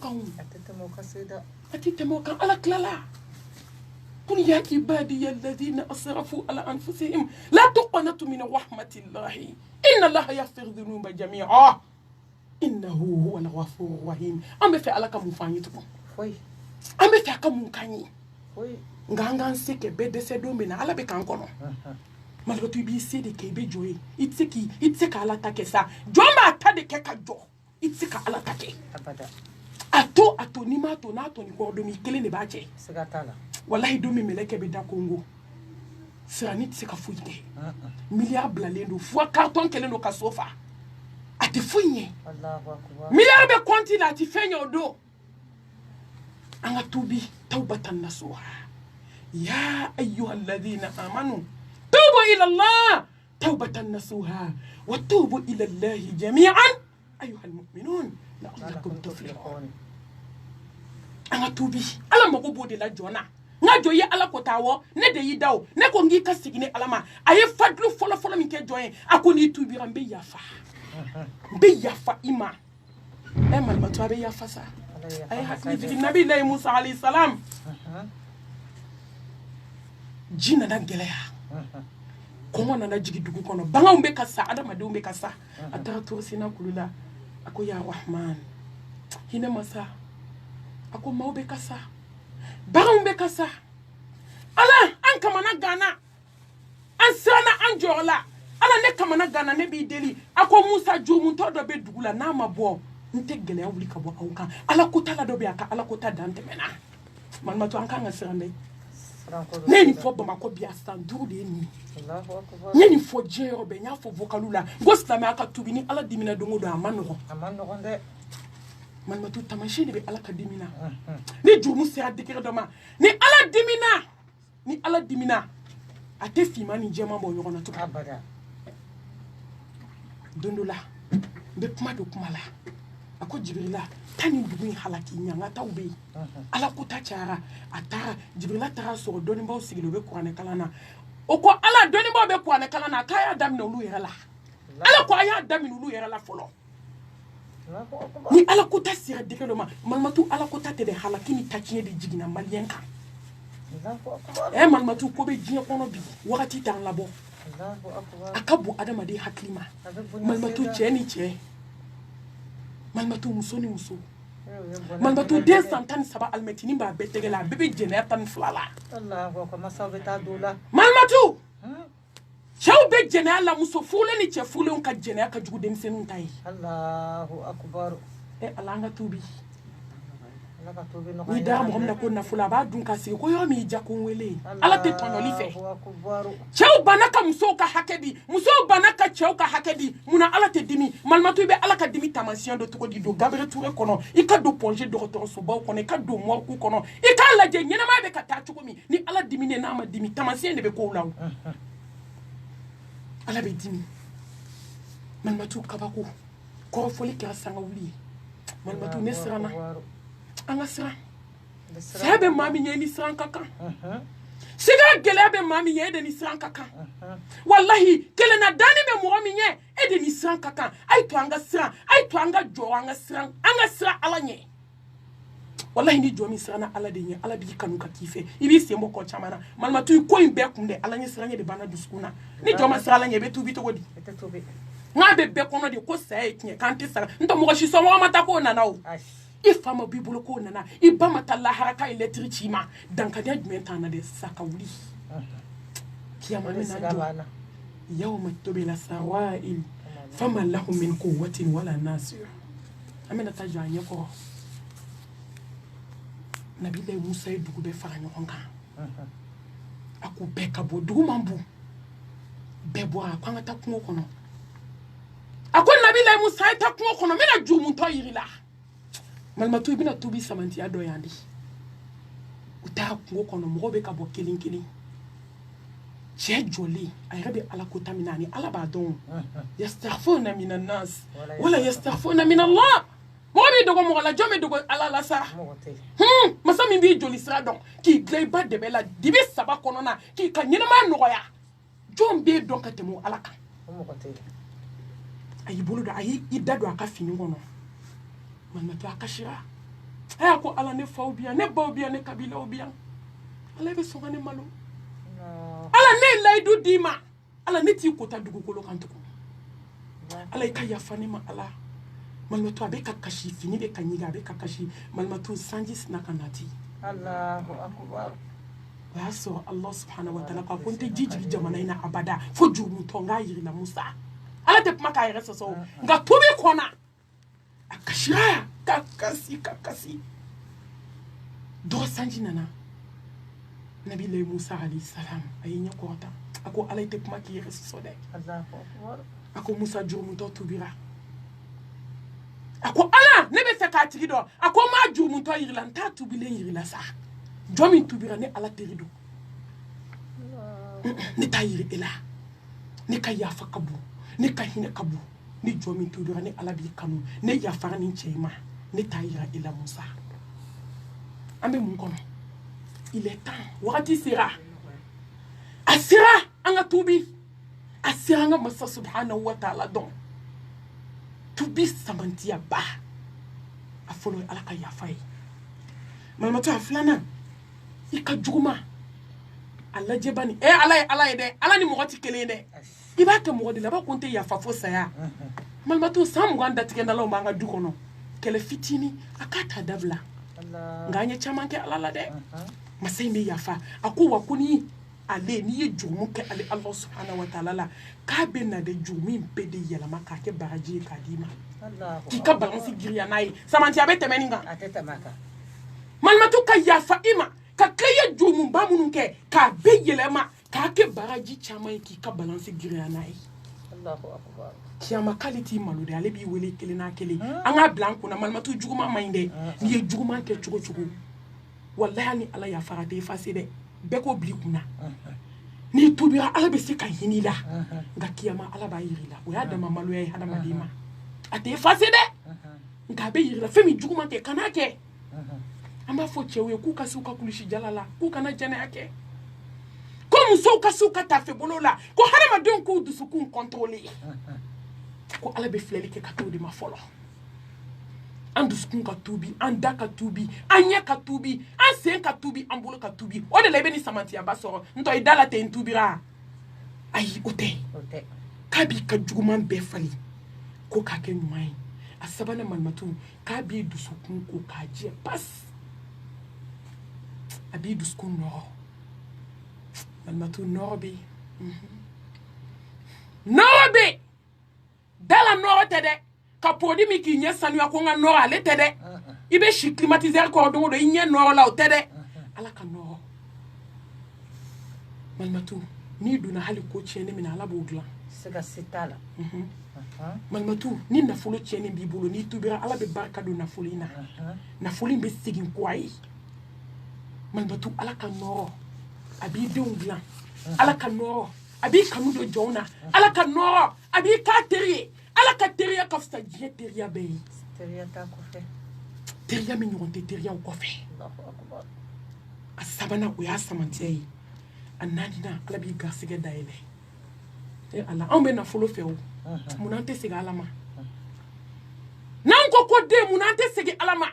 kaseda atete mo kan alaklala قل يا عبادي الذين أسرفوا على أنفسهم لا تقنطوا من رحمة الله إن الله يغفر الذنوب جميعا إنه هو الغفور الرحيم أم في على كم فانيتكم أم في كم كاني nganga seke be de sedo mena ala be kan kono malgré tu bi sede ke be joy itseka ala takesa jomba atade ke ka jo itseka ala take abada ato ni ma to na to ni ko do mi kele ne ba che sigatala wallahi domi meleke be da Congo sirani tseka fuite milliard blalendo fois carton kele no ka sofa ati funye Allahu akbar milliard be konti na ti fenya odo anga tubi taubatan nasuha ya ayyuhal ladhina amanu tubu ila Allah taubatan nasuha wa tubu ila Allah jami'an ayyuhal mu'minun la'allakum tuflihun anga tubi ala mako bode la jona nga joye ala kotawo ne de yidawo ne ko ngi ka sigine alama aye fadlu folo min ke joye akoni tubira mbe yafa ima e malma to abe yafa sa ay hakni fi nabi lay Musa alayhi salam jina na geleya ko na jigi dugu kono banga umbe kasa adama de umbe kasa atara to sina kulula ako ya rahman hina masa ako maube kasa bagan be kasa ala an kamana gana an sana an jola ala ne kamana gana ne bi deli ako Musa jomun to do be dugula na mabo nte gele ya wuli ka bo awka ala ko tala do be aka ala ko ta dante mena man ma to an kan asirande ne ni fo bama ko bia san duru de ni Allahu akbar ne ni fo jero be nya fo vokalula gosla me aka tubini ala dimina dongo do amano de man ma tout tamashi de be ala ka dimina ni jumu sira dikira dama ni ala dimina ate fima ni jema bo nyona to abada dondola be kuma do kuma la ako jibrila tani dugu halaki nyanga tawbe ala ko ta cara atara jibrila tara so doni ba sigilo be ko ne kalana o ko ala doni ba be ko ne kalana kaya damina ulu yela ala ko aya damina ulu yela folo ni ala kota sira dikelo ma malmatu ala kota te de halakini takiye de jigina malienka malmatu ko be jinya kono bi wakati tan labo akabu adama de haklima malmatu cheni che malmatu muso Malbatu 213 almetini ba betegela bebe jene tan flala Allah ko ma sabe ta dula Malmatu Chau be jene ala muso fule ni che fule on ka jene ka jugu demsenu tai Allahu akbar alanga tubi alaka tubi no ni da mo na ko na fula ba dun ka se ko yo mi ja ko wele ala te tonoli fe Chau banaka muso ka hakedi muso banaka chau ka hakedi muna ala te dimi Malmatu be ala ka dimi tamansiyan do to di do Gabriel Touré kono i ka do projet docteur so ba kono i ka do mo ku kono i ka la je nyena ma be ka ta chuko mi ni ala dimi ne na ma dimi tamansiyan de be ko lawo ala be dimi Malmatu kabako ko foli ka sanga wuli Malmatu ne sirana anga sira sabe mami nyeni siran kaka siga gele be mami ye de ni siran kaka wallahi kele na dani be mo mi nye e de ni siran kaka ai to anga sira ai to anga jo anga sira ala nye wallahi ni jo mi sirana ala de nye ala bi kanu ka kife ibi sembo ko chamana Malmatu ko imbe kunde ala nye sira nye de bana duskuna ni jo ma sira ala nye be tubi to godi nga be kono de ko sai kinye kanti sara ndo mo shi so mo mata ko na nawo I fama bibulu ko nana I ba mata la haraka electrici ma dankanya jumenta de saka wuli kiyama na yawma tubila sawail fama lahum min quwwatin wala nasir amena tajanye ko nabi de Musa dugu be fara nyokon kan aku be ka bo dugu mambu be bo akwanga ta kungo kono akon nabi de Musa ta kungo kono mena jumu to yirila Malmatu ibina tubi samanti ado yandi uta kungo kono mo be ka bo kelin che joli ayrabe ala ko taminani ala ba don yastaghfuna minan nas wala yastaghfuna min Allah mo be dogo mo la jome dogo ala la sa masami bi joli sra don ki glay ba de bela dibi saba kono na ki ka nyina ma noya jombe don ka temo ala kan ayi bolu da ayi idado aka fini ngono Malmatu akashira aya ko ala ne faubia ne baubia ne kabila obia ala be songa ne malo ala ne laidu dima ala ne ti kota dugu kolo kantuko ala ikaya fani ma ala Malmatu abe kakashi fini be kanyiga abe kakashi Malmatu sanjis na kanati Allahu akbar wa so Allah subhanahu wa ta'ala ka kunte jiji jamana ina abada fo jumu tonga yiri na Musa ala te maka yere so nga tobe kona akashira kakasi do sanji nana nabi le Musa alayhi salam ayinya kota ako ala te kuma ki yere so de ako Musa jumu to tubira ako ala ne be se ka tigi do ako ma jumu to yiri lan ta tubile yiri la sa jomi tubira ne ala terido ne ta yiri ela ne ka yafa kabu ne ka hine kabu ni jomi tubira ne ala bi kanu ne yafa ni chema ne ta yira ela Musa ambe mun kono il est temps wakati sera asira anga tubi asira anga masa subhanahu wa ta'ala don tubi samantia ba afolo ala ka yafa yi Malmatu aflana ika juguma ala jebani ala de ala ni mogoti kele de iba ke mogodi la ba konte yafa fo saya Malmatu sam gwanda tikenda lo manga dukono kele fitini akata dabla nganye chamanke alala de masaimbe yafa akuwa kuni ale ni jumu ke ale Allah subhanahu wa ta'ala la ka be na de jumi pede yala maka ke baraji kadima ki ka balansi giriya nai samanti abete meninga ateta maka Malmatu ka yafa ima ka kaya jumu ba mununke ka be yelema ka ke baraji chamai ki ka balansi giriya nai Allahu akbar kiyama kaliti malude ale bi wele kele na kele anga blanco na Malmatu juguma mainde ni ye juguma ke chugo wallahi ni ala ya farate efase de beko blikuna ni tubira ala be se kan hinila nga kiyama ala ba yirila o ya dama malu ya hada madima ate efase de nga be yirila femi juguma ke kanake amba fo chewe ku kasuka kulishi jalala ku kana jana yake ko muso kasuka tafe bolola ko hada madon ko dusukun contrôler ko ala be fleli ke katodi ma folo anduskun ka tubi anda ka tubi anya ka tubi ansen ka tubi ambulo ka tubi o de lebe ni samanti aba so nto idala te ntubira ayi ote kabi ka juguman be fali ko ka ke nyumai a sabana malimatu k'a b'i dusukun ko k'a jɛ pas a b'i dusukun nɔgɔ malimatu nɔgɔ bɛ nɔgɔ bɛ dala nɔgɔ tɛ dɛ ka podi min k'i ɲɛ sanuya ko n ka nɔgɔ ale tɛ dɛ i bɛ si climatiseur kɔrɔ don o don i ɲɛ nɔgɔ la o tɛ dɛ ala ka nɔgɔ malimatu n'i donna hali ko tiɲɛni min na ala b'o dilan siga si t'a la malimatu ni nafolo tiɲɛni b'i bolo n'i tubira ala bɛ barika don nafolo in na nafolo in bɛ segin ko a ye malimatu ala ka nɔgɔ a b'i denw dilan ala ka nɔgɔ a b'i kanu don jɔnw na ala ka nɔgɔ a b'i k'a teri ye ala ka teriya ka fisa diɲɛ teriya bɛɛ ye teriya t'a kɔfɛ teriya min ɲɔgɔn tɛ teriyaw kɔfɛ a sabanan o y'a samantiya ye a naaninan ala b'i garisɛgɛ dayɛlɛ ala anw bɛ nafolo fɛ o mun n'an tɛ segin ala ma n'an ko den mun n'an tɛ segin ala ma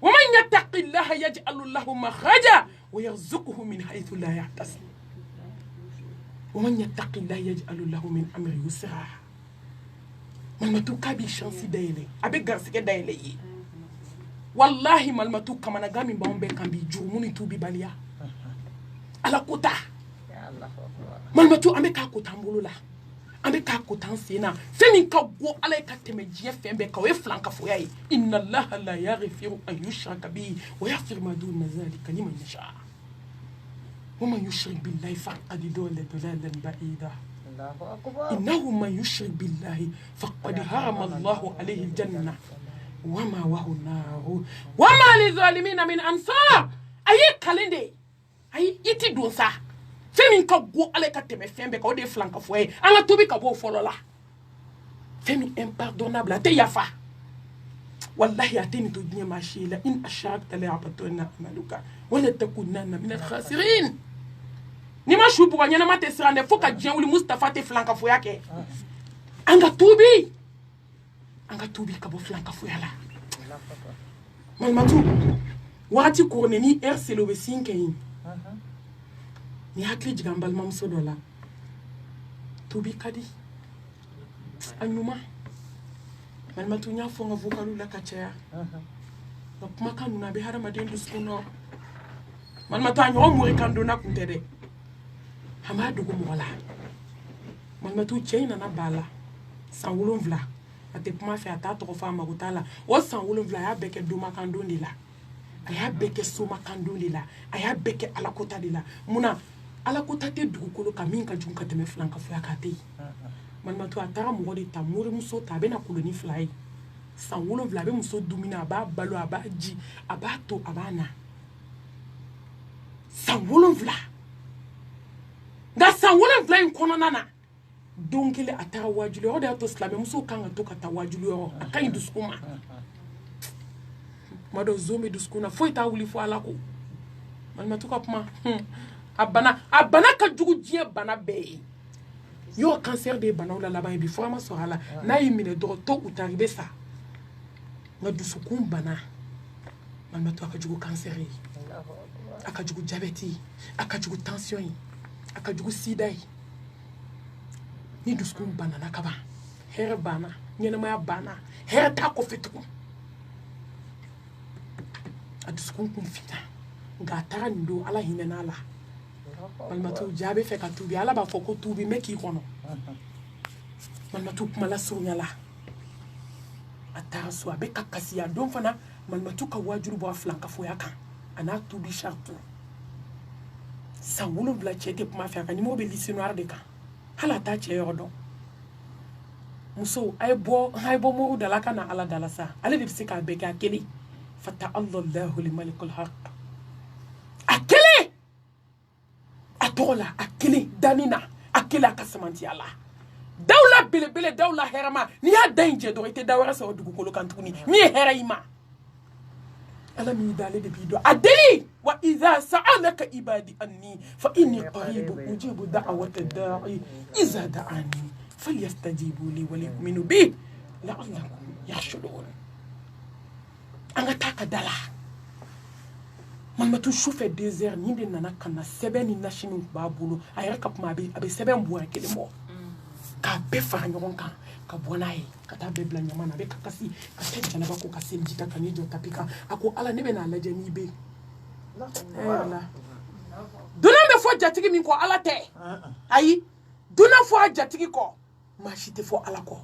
wa man yattaqillaha yaj'al lahu makhraja wa yarzuquhu min haythu la yahtasib wa man yattaqillaha yaj'al lahu min amri yusra malimatu k'a b'i chance dayɛlɛ a bɛ garisɛgɛ dayɛlɛ ye wallahi malimatu kamanagan min b'anw bɛɛ kan bi jurumu ni tubibaliya ala kota malimatu an bɛ k'a kota an bolo la an bɛ k'a kota an sen na fɛn min ka go ala ye ka tɛmɛ diɲɛ fɛn bɛɛ kan o ye filankafoya ye inna allaha la yaghfiru an yushraka bihi wa yaghfiru ma duna dhalika liman yasha wa man yushrik billahi faqad dalla dalalan ba'ida innahu man yushrik billahi faqad harama allahu alayhi aljanna wa ma wahu naru wa ma lidhalimina min ansar ayi kalende ayi iti don sa fɛn min ka go ala ka tɛmɛ fɛn bɛɛ kan o de ye filankafoya ye an ka tobi ka bɔ o fɔlɔ la fɛn min impardonnable a tɛ yafa wallahi a tɛ nin to diɲɛ maa si la in ashrakta la yahbatanna amaluka wa la takunanna min al-khasirin ni ma su bugɔ ɲɛnama tɛ siran dɛ fo ka diɲɛ wuli Mustafa tɛ filankafoya kɛ an ka tubi ka bɔ filankafoya la malimatu wagati kɔrɔlen ni heure selen o bɛ sin kɛ yen ni hakili jigin an balimamuso dɔ la tubi ka di a ɲuman malimatu n y'a fɔ n ka vocalu la ka caya nka kumakan ninnu a bɛ hadamaden dusukun nɔ malimatu a ɲɔgɔn morikan donna kun tɛ dɛ a m'a dogo mɔgɔ la malimatu cɛ in nana ba la san 7 a tɛ kuma fɛ a t'a tɔgɔ fɔ a mago t'a la o san 7 a y'a bɛɛ kɛ domakan don de la a y'a bɛɛ kɛ somakan don de la a y'a bɛɛ kɛ alakota de la munna alakota tɛ dugukolo kan min ka jugu ka tɛmɛ filankafoya kan a tɛ yen malimatu a taara mɔgɔ de ta morimuso ta a bɛ na koloni 2 ye san 7 a bɛ muso dumuni a b'a balo a b'a ji a b'a to a b'a na san 7 nka san 7 in kɔnɔna na don kelen a taara wajuli yɔrɔ de y'a to silamɛmuso kan ka to ka taa wajuli yɔrɔ a ka ɲi dusukun ma tuma dɔ zon bɛ dusukun na foyi t'a wuli fo ala ko malimatu ka kuma a bana ka jugu diɲɛ bana bɛɛ ye y'o cancer de ye banaw la laban ye bi fura ma sɔrɔ a la n'a y'i minɛ dɔgɔtɔ u ta i bɛ sa nka dusukun bana malimatu a ka jugu cancer ye a ka jugu diabète ye a ka jugu tension ye a ka jugu sida ye ni dusukun banana ka ban hɛrɛ banna ɲɛnamaya banna hɛrɛ t'a kɔfɛ tugun a dusukun kun finna nka a taara nin don ala hinɛna a la malimatu jaa bɛ fɛ ka tubi ala b'a fɔ ko tubi n bɛ k'i kɔnɔ malimatu kuma la surunya la a taara so a bɛ ka kasi a don fana malimatu ka wajuru bɔ a filankafoya kan a n'a tubi sartu san 7 cɛ tɛ kuma fɛ a ka nimoro bɛ liste noire de kan hali a t'a cɛ yɔrɔ dɔn muso a ye bɔ muru da la ka na ala dala sa ale de bɛ se k'a bɛɛ kɛ a kelen fata allahu limalikul haq a kelen a tɔgɔ la a kelen dani na a kelen a ka samantiya la dawula belebele dawula hɛrɛma n'i y'a da in jɛ dɔrɔn i tɛ da wɛrɛ sɔrɔ dugukolo kan tuguni min ye hɛrɛ i ma ala min dale de b'i dɔn a deli wa idha sa'alaka ibadi anni fa inni qaribu ujibu da'wata da'i idha da'ani falyastajibu li wa liyu'minu bi la'allakum yahshurun an ka taa ka dala malimatu sufɛ 2 heures nin de nana ka na sɛbɛn ni nasi min b'a bolo a yɛrɛ ka kuma a bɛ sɛbɛn bɔrɛ 1 bɔ k'a bɛɛ fara ɲɔgɔn kan ka bɔ n'a ye ka taa bɛɛ bila ɲama na a bɛ ka kasi ka kɛ jɛnɛba ko ka seliji ta ka n'i jɔ tapi kan a ko ala ne bɛ n'a lajɛ n'i bɛ yen dunan bɛ fɔ jatigi min kɔ ala tɛ ayi dunan fɔ a jatigi kɔ maa si tɛ fɔ ala kɔ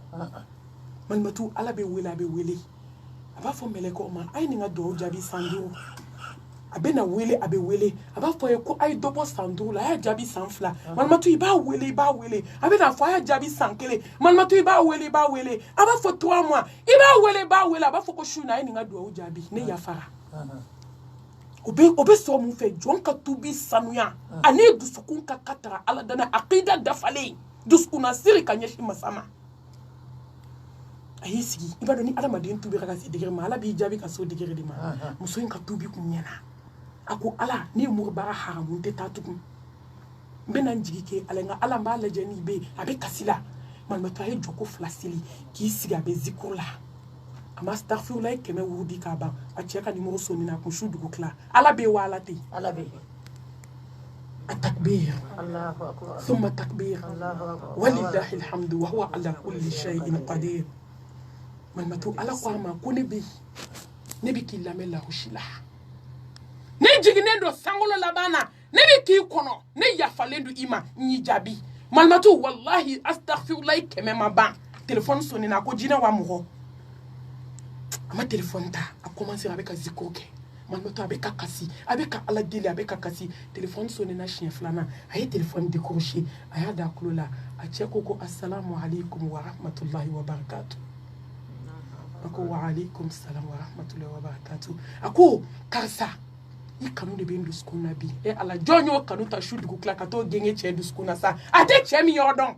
malimatu ala bɛ wele a bɛ wele a b'a fɔ mɛlɛkɛw ma a ye nin ka dugawu jaabi san 5 a bɛ na wele a bɛ wele a b'a fɔ ye ko a ye dɔ bɔ san 5 la a y'a jaabi san 2 malimatu i b'a wele a bɛ n'a fɔ a y'a jaabi san 1 malimatu i b'a wele a b'a fɔ 3 mois i b'a wele a b'a fɔ ko su na a ye nin ka dugawu jaabi ne yafara o bɛ sɔn mun fɛ jɔn ka tubi sanuya ani dusukun ka katara ala dana aqida dafalen dusukuna siri ka ɲɛsin masa ma a y'i sigi i b'a dɔn ni adamaden tubi ka se digiri ma ala b'i jaabi ka so digiri de ma muso in ka tubi kun ɲɛna a ko ala ni murubara haramu tɛ taa tugun n bɛna n jigi kɛ ala nka ala n b'a lajɛ n'i bɛ a bɛ kasi la malimatu a ye jɔko 2 seli k'i sigi a bɛ zikuru la a ma astaghfirullah ye 100 wurudi k'a ban a cɛ ka numéro sonni na a kun su dugu tila ala bɛ wa ala tɛ ala bɛ التكبير الله أكبر ثم التكبير ولله الحمد وهو على كل شيء قدير malimatu ala ko a ma ko ne bɛ k'i lamɛn lahusi la ne jiginnen don sankolo laban na ne bɛ k'i kɔnɔ ne yafalen don i ma n y'i jaabi malimatu wallahi astaghfirullah 100 ma ban téléphone sonni na a ko jinɛ wa mɔgɔ a ma téléphone ta a commencé a bɛ ka zikro kɛ malimatu a bɛ ka kasi a bɛ ka ala deli a bɛ ka kasi téléphone sonni na siɲɛ 2nan a ye téléphone décroché a y'a da tulo la a cɛ ko assalamu alaikum wa rahmatullahi wa barakatuh a ko wa alaikum salam wa rahmatullahi wa barakatuh a ko karisa i kanu de bɛ n dusukun na bi ala jɔn y'o kanu ta su dugu tila ka t'o genge cɛ dusukun na sa a tɛ cɛ min yɔrɔ dɔn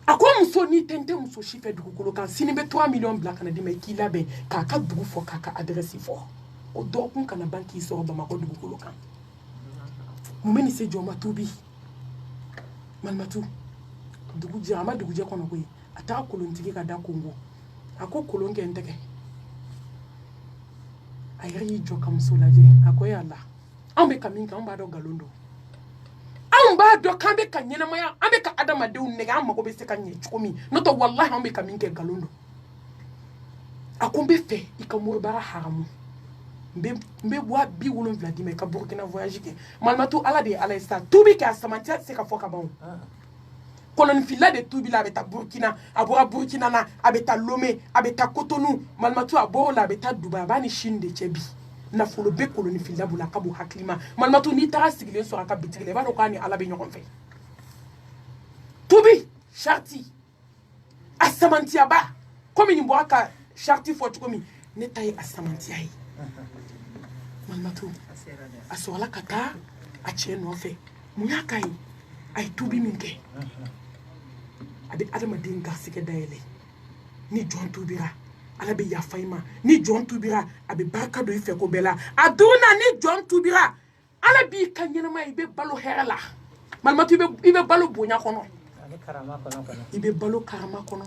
a ko muso n'i tɛ n tɛ muso si fɛ dugukolo kan sini bɛ 3 millions bila ka na d'i ma i k'i labɛn k'a ka dugu fɔ k'a ka adresse fɔ o dɔgɔkun kana ban k'i sɔrɔ bamakɔ dugukolo kan mun bɛ nin se jɔn ma tubi malimatu dugu jɛ a ma dugu jɛ kɔnɔ koyi a taara kolontigi ka da kongo a ko kolon kɛ n tɛgɛ a yɛrɛ y'i jɔ ka muso lajɛ a ko yala anw bɛ ka min kɛ anw b'a dɔn nkalon don anw b'a dɔn k'an bɛ ka ɲɛnamaya an bɛ ka adamadenw nɛgɛ an mago bɛ se ka ɲɛ cogo min n'o tɛ wallahi anw bɛ ka min kɛ nkalon don a ko n bɛ fɛ i ka moribara haramu n bɛ wa 70 d'i ma i ka Burkina voyage kɛ malimatu ala de ye ala ye sa tubi kɛ a samantiya tɛ se ka fɔ ka ban o kolonifila de tubi la a bɛ taa Burkina a bɔra Burkina na a bɛ taa Lomé a bɛ taa Cotonou malimatu a bɔr'o la a bɛ taa Dubai a b'a ni Chine de cɛ bi nafolo bɛ kolonifila bolo a ka bon hakili ma malimatu n'i taara sigilen sɔrɔ a ka bitigi la i b'a dɔn k'a ni ala bɛ ɲɔgɔn fɛ tubi charti a samantiyaba komi nin bɔra ka charti fɔ cogo min ne ta ye a samantiya ye malimatu a sɔrɔla ka taa a cɛ nɔfɛ mun y'a k'a ye a ye tubi min kɛ a bɛ adamaden garisɛgɛ dayɛlɛ ni jɔn tubira ala bɛ yafa i ma ni jɔn tubira a bɛ barika don i fɛ ko bɛɛ la a dunna ni jɔn tubira ala b'i ka ɲɛnamaya i bɛ balo hɛrɛ la malimatu i bɛ balo bonya kɔnɔ i bɛ balo karama kɔnɔ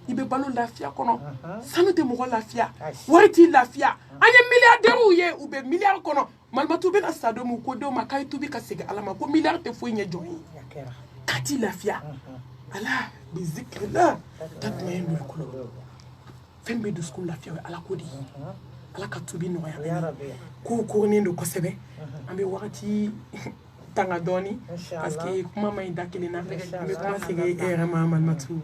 i bɛ balo lafiya kɔnɔ sanu tɛ mɔgɔ lafiya wari t'i lafiya an ye milliardaires ye u bɛ milliard kɔnɔ malimatu bɛna sa don min ko denw ma k'a ye tubi ka segin ala ma ko milliard tɛ foyi ɲɛ jɔn ye k'a t'i lafiya ala bi zikrillah tatma'innul qulub fɛn bɛ dusukun lafiya o ye ala ko de ye ala ka tubi nɔgɔya kow koronnen don kosɛbɛ an bɛ wagati tanga dɔɔni parce que kuma ma ɲi da kelen na an bɛ kuma segin e yɛrɛ ma malimatu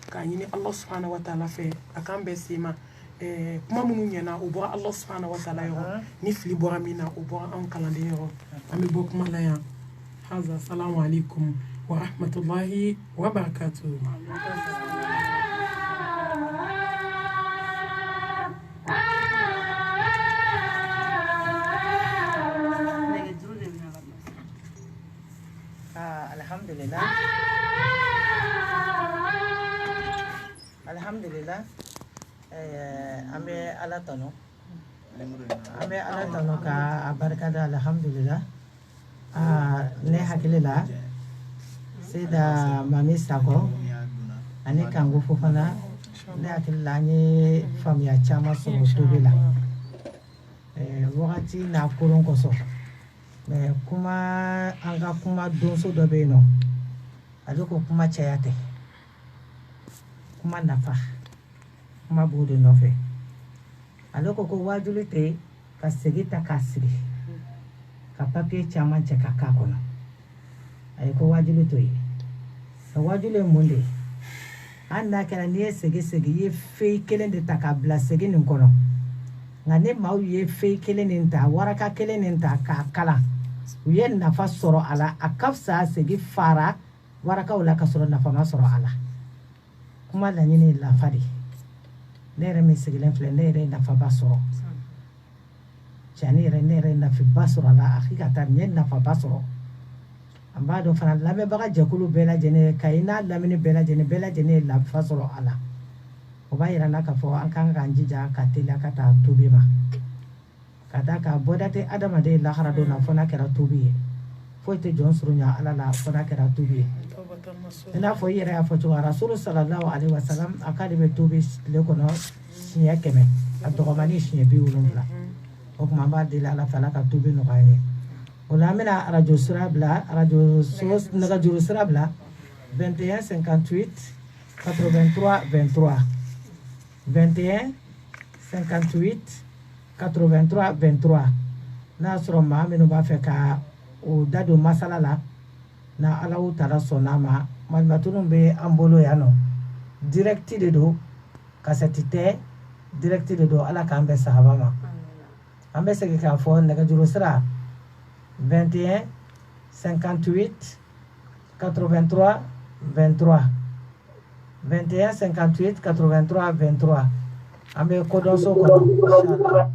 k'a ɲini ala subhanahu wa ta'ala fɛ a k'an bɛɛ se ma kuma minnu ɲɛna o bɔra ala subhanahu wa ta'ala yɔrɔ ni fili bɔra min na o bɔra anw kalanden yɔrɔ an bɛ bɔ kuma la yan haza salamu alaikum wa rahmatullahi wa barakatuh alhamdulillah an bɛ ala tanu ka barika da alhamdulillah ne hakili la Seyda Mami Sakɔ ani Kango Fofana ne hakili la an ye faamuya caman sɔrɔ tobi la wagati n'a koron kosɔn mais kuma an ka kuma donso dɔ bɛ yen nɔ ale ko kuma cɛya tɛ kuma nafa kuma b'o de nɔfɛ ale ko wajuli tɛ ka segi ta k'a sigi ka papiye caman cɛ ka k'a kɔnɔ a ye ko wajuli to ye ka wajuli ye mun de ye hali n'a kɛra n'i ye segi i ye fɛn kelen de ta k'a bila segi nin kɔnɔ nka ni maaw ye fɛn kelen nin ta waraka kelen nin ta k'a kalan u ye nafa sɔrɔ a la a ka fisa segi fara warakaw la ka sɔrɔ nafa ma sɔrɔ a la kuma laɲini ye lafa de ne yɛrɛ min sigilen filɛ ne yɛrɛ ye nafaba sɔrɔ cani yɛrɛ ne yɛrɛ ye nafaba sɔrɔ a la hakikatan n ye nafaba sɔrɔ an b'a dɔn fana lamɛnbaga jɛkulu bɛɛ lajɛlen ka i n'a lamini bɛɛ lajɛlen ye nafa sɔrɔ a la o b'a yira na k'a fɔ an kan k'an jija ka teliya ka taa tobi ma ka da ka bɔda tɛ adamaden lahara don na fo n'a kɛra tobi ye foyi tɛ jɔn surunya ala la fo n'a kɛra tobi ye i n'a fɔ i yɛrɛ y'a fɔ cogo rasulu salallahu alaihi wasallam a k'ale bɛ tobi tile kɔnɔ siɲɛ 100 a dɔgɔmani siɲɛ 70 o tuma an b'a deli ala fɛ ala ka tobi nɔgɔya ye o la an bɛna arajo sira bila nɛgɛjuru sira bila 21 58 83 23 21 58 83 23 n'a y'a sɔrɔ maa minnu b'a fɛ ka o da don masala la na ala y'u tala sɔnna ma malimatunu bɛ an bolo yan nɔ direct de don kasɛti tɛ direct de don ala k'an bɛn sahaba ma an bɛ segin k'a fɔ nɛgɛjuru sira 21 58 83 23 21 58 83 23 an bɛ kodɔnso kɔnɔ inshallah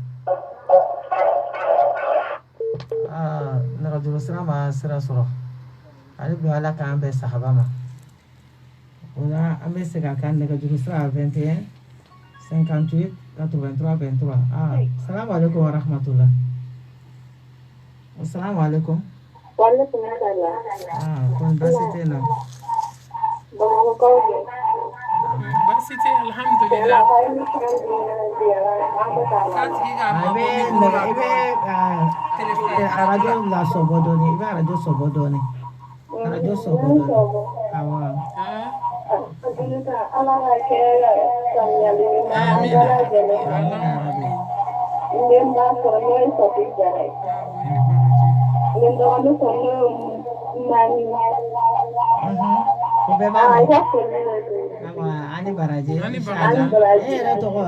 nɛgɛjuru sira ma sira sɔrɔ ale bɛ ala k'an bɛn sahaba ma o la an bɛ segin a kan nɛgɛjuru sira 21 58 83 23 salamu alaikum wa rahmatullah assalamu alaikum Waalaikum salam. Kon basi tɛ na Bamakɔ de. Basi tɛ alhamdulillah. I bɛ arajo lasɔbɔ dɔɔni i bɛ arajo sɔbɔ dɔɔni arajo sɔbɔ dɔɔni awɔ. Ala ka kɛ faamuyali ɲuman ne b'a sɔrɔ n'o ye Sɔfi Jara ye. Ne dɔgɔnin sɔrɔ n'o ye Mani. O bɛɛ b'a la. Awɔ ani baraji. E yɛrɛ tɔgɔ.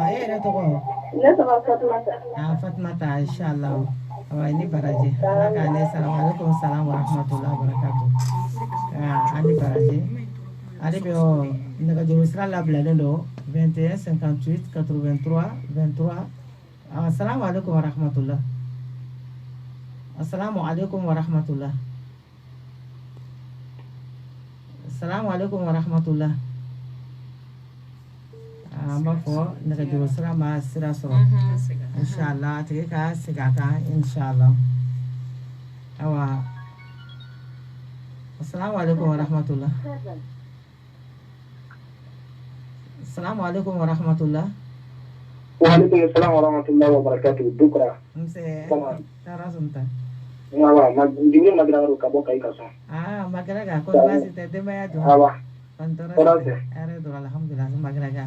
Ne tɔgɔ Fatumata. Fatumata inshallah. Awɔ ni baraji. Ala ka ne salamu alaikum salam wa rahmatullahi wa barakatuh. Ani baraji. Ale bɛ nɛgɛjuru sira labilalen don 21 58 83 23 assalamu alaikum wa rahmatullah assalamu alaikum wa rahmatullah assalamu alaikum wa rahmatullah an b'a fɔ nɛgɛjuru sira ma sira sɔrɔ inshallah a tigi ka segin a kan inshallah awa assalamu alaikum wa rahmatullah assalamu alaikum wa rahmatullah وعليكم السلام ورحمة الله وبركاته دكرة. Tara sunta. Ngawa, jibril magara ro kabo kai kaso. Magara ga ko basi te demaya do. Awa. Pantara. Are do alhamdulillah magara ga.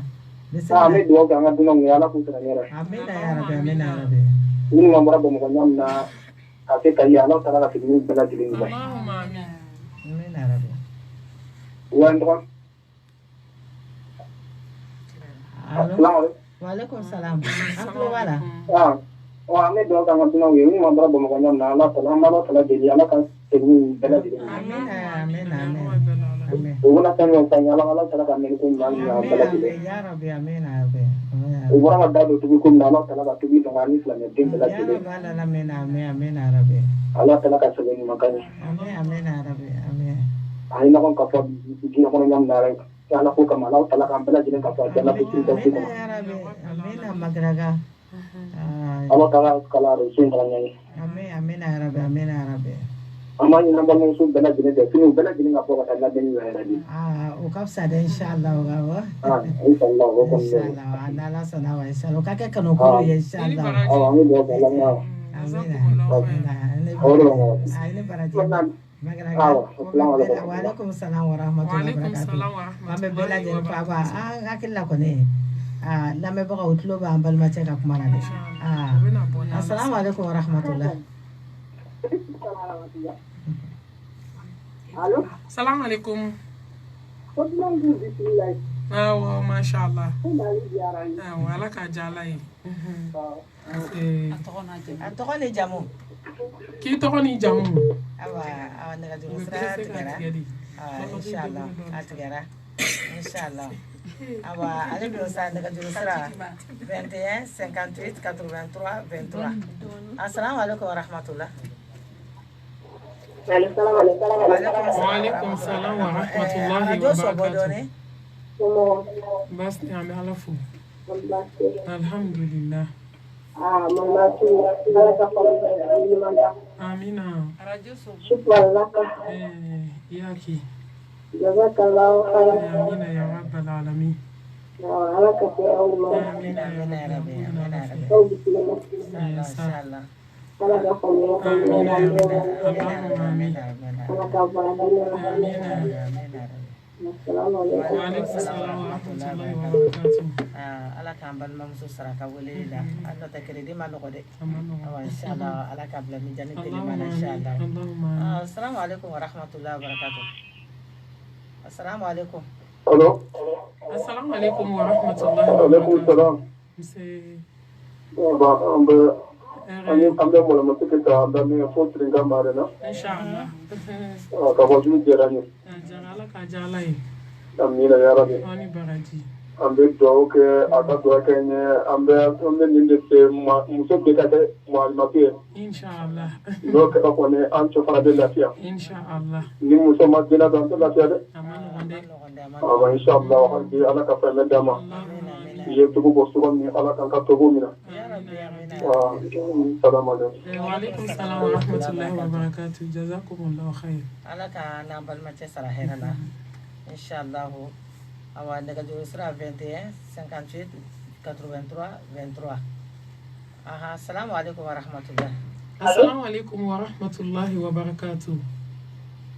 Me do ga ngadu no ngala ku tara yara. Amin ya rabbi amin ya rabbi. Ni ngambara bo mo nyamna ate kai ala tara ga fini bela dilin ba. Allahumma amin. Amin ya rabbi. Wandro. Assalamu alaikum salam. Antu wala. Me do ga ngadu no ni ngambara bo mo nyamna ala tara deli ala kan fini bela dilin. Amin amin amin. Amin. Ubuna kan yo kan ala tara ga men ko nyamna bela dilin. Ya rabbi amin ya rabbi. Ubura ga do tu ko ala tara ga tu bi to ngani islam ya din bela dilin. Ya rabbi amin amin ya rabbi. Allah tala ka sabeni makani. Amin ya rabbi amin. Ay na kon ka fa di na ko nyam na rek. Ala ko kam Allah tala ka bela dilin ka fa dala ko tin ko ko. Ya rabbi amin magraga. Allah tala kala ro sin tan nyani. Amin ya rabbi amin ya rabbi. Amma ni namba mo su bela dilin de tinu bela dilin ka fa ka Allah den ya rabbi. O ka fisa de inshallah wa. Inshallah wa kon. Inshallah Allah sana wa inshallah ka ke kanu ko inshallah. Amin do Allah. Amin. Amin. Amin baraji. Waalaikum salam wa rahmatullahi wa barakatuh. An bɛ bɛɛ lajɛlen fo an hakili la kɔni lamɛnbagaw tulo b'an balimacɛ ka kuma na dɛ. Assalamu alaikum wa rahmatullahi. Allo. Salam alaikum. Awɔ masha Allah. Awɔ Ala ka jala ye. A tɔgɔ ni jamu. K'i tɔgɔ ni jamu. Awa nɛgɛjuru sira tigɛra. Inshallah a tigɛra. Inshallah. Awa ale bɛ sa nɛgɛjuru sira 21 58 83 23. Assalamu alaikum wa rahmatullah. Waalaikum salam wa rahmatullahi wa barakatuh. Bas ni ame ala fo. Alhamdulillah. Amina. Yaki. Amina ya rabbal alamin. Amina ya rabbal Ala k'an balimamuso saraka wele la an n'o tɛ crédit ma nɔgɔ dɛ inshallah Ala k'a bila mijani telima na inshallah. Assalamu alaikum wa rahmatullahi wa barakatuh. Assalamu alaikum. Allo. Assalamu alaikum wa rahmatullahi wa barakatuh. Ani ambe mola masuke ta ndani ya fo tringa marena inshallah ka wajulu jerani jara ka jala yi amina ya rabbi ani baraji ambe do ke aka do ke ne ambe ninde se muso be ka te mualmati inshallah do ke ko ne an cho fara de lafiya inshallah ni muso ma dina dan lafiya de amana wande ama inshallah wa bi ala ka fa dama ye tubu bo sugo ni ala kan ka tubu mina السلام عليكم. وعليكم السلام ورحمة الله وبركاته. جزاكم الله خير. أنا كان نقبل ما تسرع هنا إن شاء الله. أو عندك جوسرا 21 58 83 23. السلام عليكم ورحمة الله. السلام عليكم ورحمة الله وبركاته.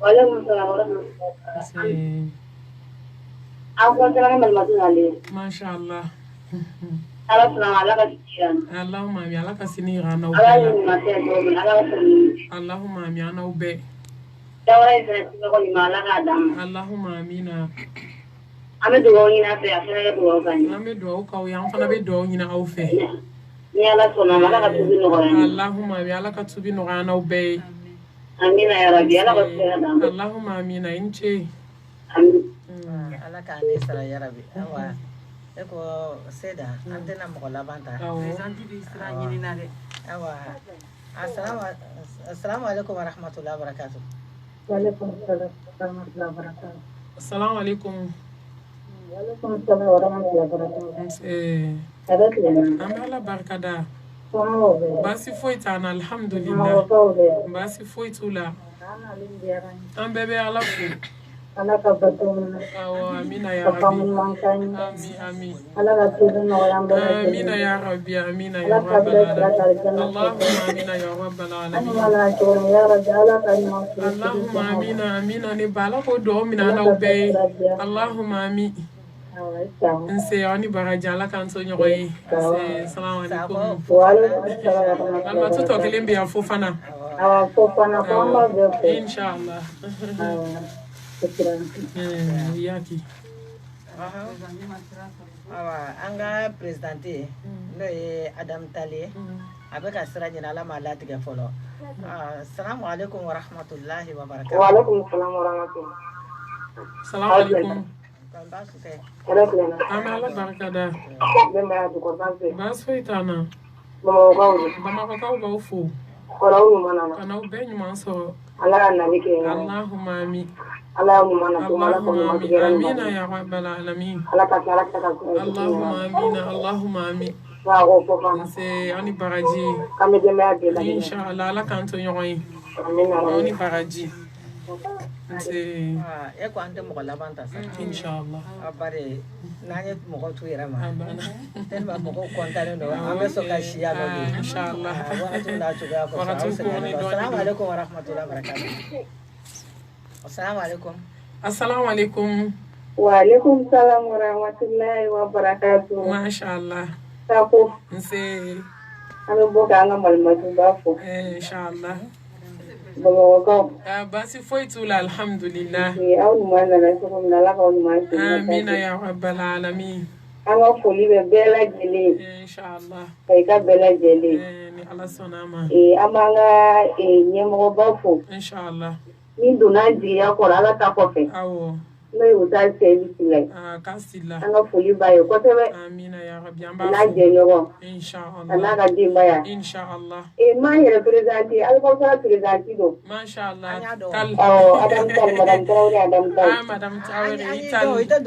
وعليكم السلام ورحمة الله. ما شاء الله. Allahumma mi ala kasini rana Allahumma mi ana ube Allahumma amina ame dugaw ɲini fɛ a fana ye dugaw kan an bɛ dugawu k'aw ye an fana bɛ dugawu ɲini aw fɛ ni ala sɔnna ala ka tubi nɔgɔya Allahumma mi ala ka tubi nɔgɔya n'aw bɛɛ ye amina ya rabbi ala ka sira d'an ma Allahumma amina i ni ce ala k'an ne sara ya rabbi awa eko seda antena mɔgɔ laban ta présidente bi sira ɲini na dɛ awa assalamu alaikum wa rahmatullahi wa barakatuh. Wa alaikum assalam wa rahmatullahi wa barakatuh. Assalamu alaikum. Wa alaikum assalam wa rahmatullahi wa barakatuh. An bɛ ala barika da baasi foyi t'an na alhamdulillah baasi foyi t'u la an bɛɛ bɛ ala fo ala ka bato awɔ amina ya rabbi amin ala ka tubi nɔgɔya an bɛɛ amina ya rabbi amina ya rabbal alamin allahumma amina ya rabbal alamin allahumma amina amina ni bala ko do mina na ube allahumma amin nse ani baraja ala kan so ɲɔgɔn ye assalamu alaikum alma tuto kelen bi afo fana inshallah yaki awa an ka présidente n'o ye Adam Tale a bɛ ka sira ɲini ala m'a latigɛ fɔlɔ assalamu alaikum wa rahmatullahi wa barakatuh. Wa alaikum assalam wa rahmatullahi. Assalamu alaikum. An bɛ ala barika da baasi foyi t'an na bamakɔkaw b'aw fo kan'aw bɛɛ ɲuman sɔrɔ allahumma amin اللهم آمين يا رب العالمين اللهم آمين اللهم آمين يعني بaraji إن شاء الله لك أنت يومي يعني baraji eko ante mɔgɔ laban ta sa inshallah abare n'an ye mɔgɔ tu yɛrɛ ma tellement mɔgɔw kɔntannen don an bɛ sɔn ka si yan nɔ inshallah wagati n'a cogoya kɔsɔ aw sɛgɛnnen don assalamu alaikum wa rahmatullahi wa barakatuh. assalamu alaikum. Wa alaikum salam wa rahmatullahi wa barakatuh. Masha Allah. Sako. Nse. Ame boka anga malmatu bafo. Insha Allah. Bawako. Basi foi tula alhamdulillah. Au numana na soko mnala ka numana. Amina ya rabbal alamin. Anga foli be bela jeli. Insha Allah. Kai ka bela jeli. Ni Allah sonama. Amanga nyemo bafo. Insha Allah. Ni dona jiya ko ala ta ko fe. Awo. No yuta service lai. Kasila. Anga foli bayo ko tebe. Amina ya rabbi amba. Na je yogo. Insha Allah. Ana ga di baya. Insha Allah. Ma representi alko sa representi do. Masha Allah. Tal. Adam tal madam Traore Adam tal. Madam Traore tal.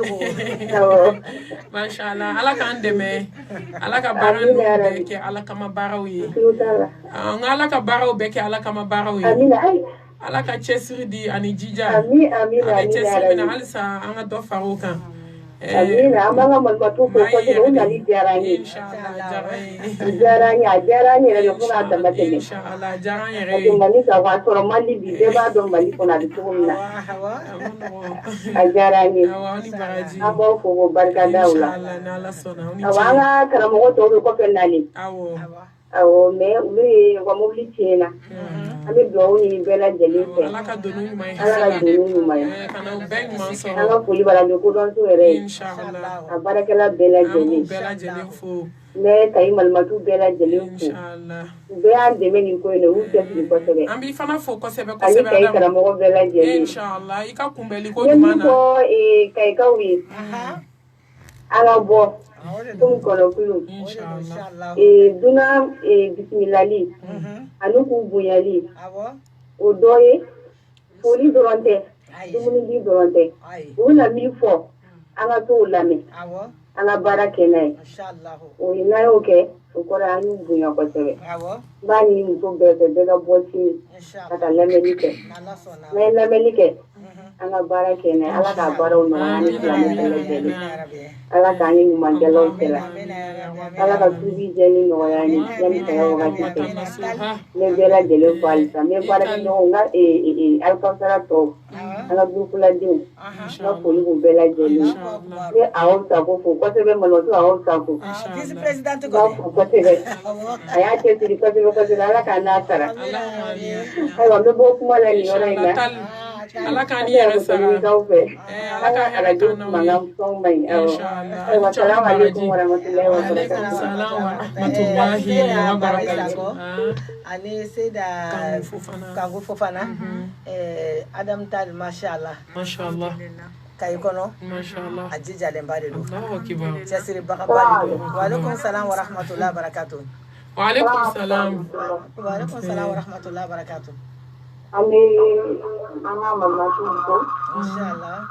Masha Allah. Ala kan deme. Ala ka baran no beke ala kama barawi. Ala ka baraw beke ala kama barawi. Amina ay. Ala ka cesiri di ani jija. Amina. Ala cesiri na alisa anga do faruka. Amina amanga malmatu ko ko de unali jarani. Inshallah jarani re ko na tamate. Inshallah jarani re. Ko mani ka wa soro mali bi de ba do mali ko na di tumna. Jarani. Awani baraji. Abo ko barka daula. Inshallah na la sona. Awanga karamo to ko penali. Awo me ko mo bli chena. Ami do ni bela jeli fe. Ala ka donu mai. Ala ka donu mai. Kana beng man so. Ala fuli bala ko don so ere. Inshallah. Abarakala bela jeli. Bela jeli fo. Me kay malmatu bela jeli fo. Inshallah. Be an de men ko ne u te ko sebe. Ambi fana fo ko sebe ko Ali sebe. kay kala mo bela jeli. Inshallah. Ika kumbeli ko dumana. Ko kay ka wi. Ala bo. Tum kono kulu. Inshallah. Duna bismillahli. Anu ku buyali. O doye foli doronte. Dumuni di doronte. Una mi fo. Anga to lami. Anga barake nai. O ina oke. O kora anu buya ko sebe. Bani mu to bebe bega boti. Kata lamelike. Na lamelike. Anga barake nai. Ala ka baro no ani lamelike. Ala ka ni mandelo sela. Ala ka tubi jeni no yani yani tayo wakati. Me bela jele falsa. Me para no nga alkausara to. Ala bukula din. Na foli ko bela jele. Me awo ta ko ko sebe mano to awo ta ko. Vice president ko. Ko sebe. Aya ke ti ko sebe ko sebe ala ka na tara. Ay wa me bo kuma la ni ora ina. Ala kan yere sara. Ala ka ala ju mangam song mai. Assalamu alaikum warahmatullahi wabarakatuh. Assalamu warahmatullahi wabarakatuh. Ani seda Kangu Fofana. Adam Tal mashallah. Mashallah. Kay kono. Mashallah. Ajija lembade do. Allahu akbar. Jasiri bakabali do. Wa alaikum salam wa rahmatullahi wa barakatuh. Wa alaikum salam. Wa alaikum salam wa rahmatullahi wa barakatuh. Ami anga mama tuko. Inshallah.